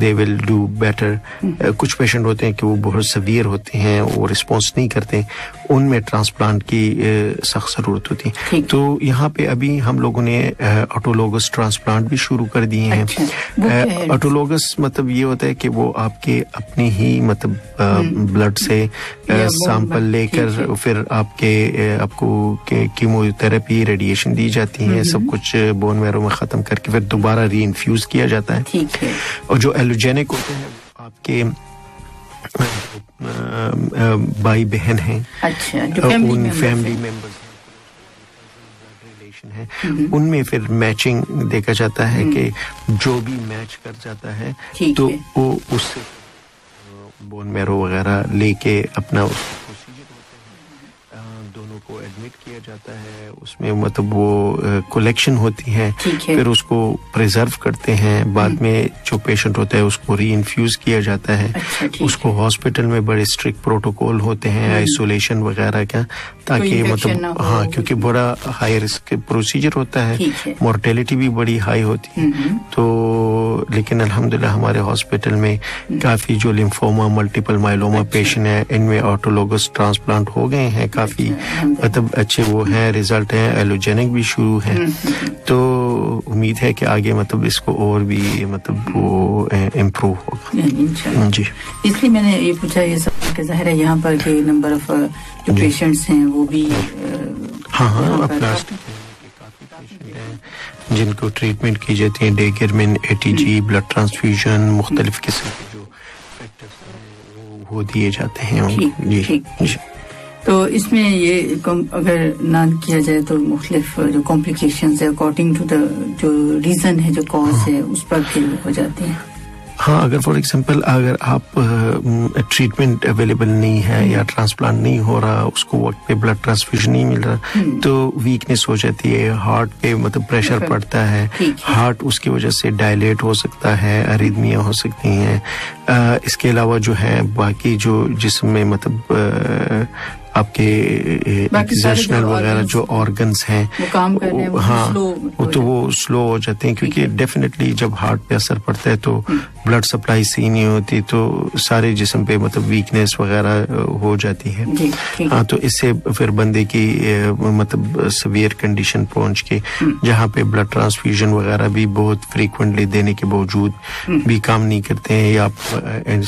دے ول ڈو بیٹر. کچھ پیشنٹ ہوتے ہیں کہ وہ بہت سیویئر ہوتے ہیں, وہ رسپانس نہیں کرتے, ان میں ٹرانسپلانٹ کی سخت ضرورت ہوتی ہے. تو یہاں پہ ابھی ہم لوگوں نے آٹولوگس ٹرانسپلانٹ بھی شروع کر دیے ہیں. آٹولوگس مطلب یہ ہوتا ہے کہ وہ آپ کے اپنے ہی مطلب بلڈ سے سیمپل لے کر پھر آپ کو کیمو تھراپی ریڈیشن دی جاتی ہے, سب کچھ بون میرو میں ختم کر کے پھر دوبارہ ری انفیوز کیا جاتا ہے. اور جو ایلوجینک ہوتے ہیں آپ کے بھائی بہن ہیں, ان فیملی ممبرز ہیں, ان میں پھر میچنگ دیکھا جاتا ہے کہ جو بھی میچ کر جاتا ہے تو وہ اس سے بون میرو وغیرہ لے کے اپنا دونوں کو ایڈمٹ کیا جاتا ہے. اس میں مطلب وہ کلیکشن ہوتی ہے, پھر اس کو پریزرو کرتے ہیں. بعد میں جو پیشنٹ ہوتا ہے اس کو ری انفیوز کیا جاتا ہے. اس کو ہاسپٹل میں بڑے اسٹرکٹ پروٹوکول ہوتے ہیں آئسولیشن وغیرہ کا, تاکہ مطلب کیونکہ بڑا ہائی رسک پروسیجر ہوتا ہے, مورٹیلٹی بھی بڑی ہائی ہوتی ہے. تو لیکن الحمدللہ ہمارے ہاسپٹل میں کافی جو لمفوما ملٹیپل مائلوما پیشنٹ ہیں, ان میں آٹولوگس ٹرانسپلانٹ ہو گئے ہیں. کافی مطلب اچھے وہ ہیں, ریزلٹ ہیں. ایلوجینک بھی شروع ہے. تو امید ہے کہ آگے مطلب اس کو اور بھی مطلب وہ امپروو ہوگا. جی, اس لیے میں نے یہ پوچھا یہ سب کہ ظاہر ہے یہاں پر کہ نمبر آف جو پیشنٹس ہیں وہ بھی اپنا کافی پیشنٹ ہیں جن کو ٹریٹمنٹ کی جاتی ہے. ڈیگرمن, ATG, بلڈ ٹرانسفیوژن, مختلف قسم کے جو فیکٹرز ہیں وہ دیے جاتے ہیں. جی. تو اس میں یہ اگر نہ کیا جائے تو مختلف جو کمپلیکیشنز ہے اکارڈنگ ٹو دا جو ریزن ہے, جو کاز ہے, اس پر پھر ہو جاتے ہیں. ہاں, اگر فار ایگزامپل اگر آپ ٹریٹمنٹ اویلیبل نہیں ہے یا ٹرانسپلانٹ نہیں ہو رہا, اس کو وقت پہ بلڈ ٹرانسفیوژن نہیں مل رہا, تو ویکنیس ہو جاتی ہے, ہارٹ پہ مطلب پریشر پڑتا ہے, ہارٹ اس کی وجہ سے ڈائلیٹ ہو سکتا ہے, اریدمیاں ہو سکتی ہیں. اس کے علاوہ جو ہے باقی جو جسم میں مطلب آپ کے ایگزرشنل وغیرہ جو آرگنز ہیں ہاں تو وہ سلو ہو جاتے ہیں, کیونکہ ڈیفینیٹلی جب ہارٹ پہ اثر پڑتا ہے تو بلڈ سپلائی صحیح نہیں ہوتی, تو سارے جسم پہ مطلب ویکنیس وغیرہ ہو جاتی ہے. ہاں, تو اس سے پھر بندے کی مطلب سیویئر کنڈیشن پہنچ کے جہاں پہ بلڈ ٹرانسفیوژن وغیرہ بھی بہت فریکوینٹلی دینے کے باوجود بھی کام نہیں کرتے ہیں, یا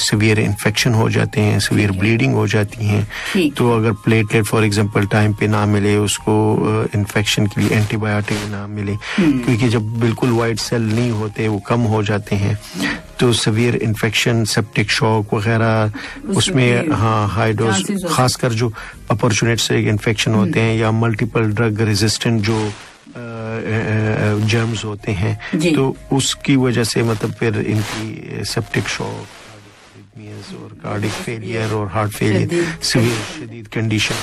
سیویئر انفیکشن ہو جاتے ہیں, سیویئر بلیڈنگ ہو جاتی ہیں. تو اگر پلیٹلیٹ فار ایگزامپل ٹائم پہ نہ ملے, اس کو انفیکشن کے لیے اینٹی بایوٹک نہ ملے, کیونکہ جب بالکل وائٹ سیل نہیں ہوتے وہ کم ہو جاتے ہیں, تو سیویئر انفیکشن, سیپٹک شاک وغیرہ اس میں ہاں ہائی ڈوز, خاص کر جو اپرچونیٹ سے انفیکشن ہوتے ہیں یا ملٹیپل ڈرگ ریزسٹنٹ جو جرمز ہوتے ہیں, تو اس کی وجہ سے مطلب پھر ان کی سیپٹک شاک اور کارڈک فیلئر اور ہارٹ فیلئر سیویئر شدید کنڈیشن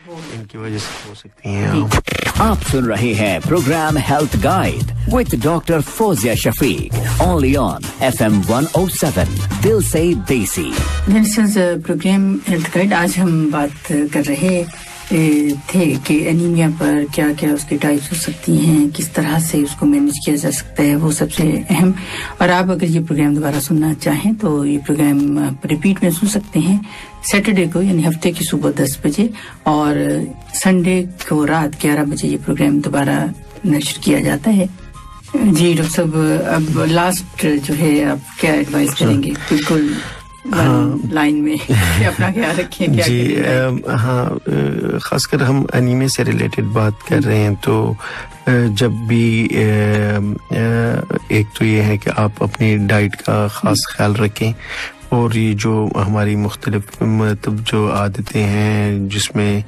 ان کی وجہ سے ہو سکتی ہیں. آپ سن رہے ہیں programme health guide with doctor Fauzia Shafiq, only on FM 107 دل سے دیسی. پروگرام ہیلتھ گائیڈ, آج ہم بات کر رہے تھے کہ انیمیا پر کیا کیا اس کی ٹائپس ہو سکتی ہیں, کس طرح سے اس کو مینیج کیا جا سکتا ہے, وہ سب سے اہم. اور آپ اگر یہ پروگرام دوبارہ سننا چاہیں تو یہ پروگرام ریپیٹ میں سن سکتے ہیں سیٹرڈے کو, یعنی ہفتے کی صبح 10 بجے, اور سنڈے کو رات 11 بجے یہ پروگرام دوبارہ نشر کیا جاتا ہے. جی ڈاکٹر صاحب, اب لاسٹ جو ہے آپ کیا ایڈوائز کریں گے؟ بالکل لائن میں اپنا خیال رکھیں. جی ہاں، خاص کر ہم انیمیا سے ریلیٹڈ بات کر رہے ہیں تو جب بھی ایک تو یہ ہے کہ آپ اپنی ڈائٹ کا خاص خیال رکھیں، اور یہ جو ہماری مختلف مطلب جو عادتیں ہیں جس میں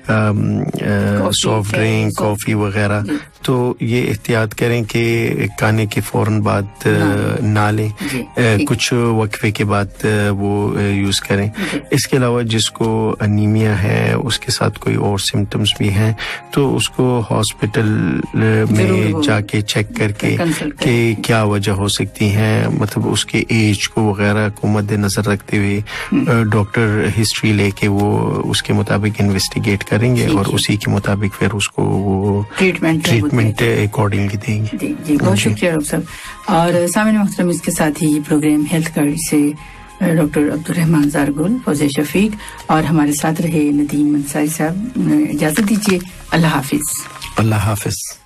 سافٹ ڈرنک، کافی وغیرہ، تو یہ احتیاط کریں کہ کھانے کے فوراً بعد نہ لیں، کچھ وقفے کے بعد وہ یوز کریں. اس کے علاوہ جس کو انیمیا ہے، اس کے ساتھ کوئی اور سمٹمز بھی ہیں، تو اس کو ہاسپٹل میں جا کے چیک کر کے کہ کیا وجہ ہو سکتی ہے، مطلب اس کے ایج کو وغیرہ کو مد نظر رکھتے ہوئے ڈاکٹر ہسٹری لے کے وہ اس کے مطابق انویسٹیگیٹ کریں گے، اور اسی کے مطابق پھر اس کو وہ ٹریٹمنٹ اکارڈنگلی دیں گے. جی بہت شکریہ ڈاکٹر صاحب. اور سامعین محترم، اس کے ساتھ ہی یہ پروگرام ہیلتھ گائیڈ سے ڈاکٹر عبدالرحمان زارگل، فوزیہ شفیق اور ہمارے ساتھ رہے ندیم انصاری صاحب. اجازت دیجیے. اللہ حافظ. اللہ حافظ.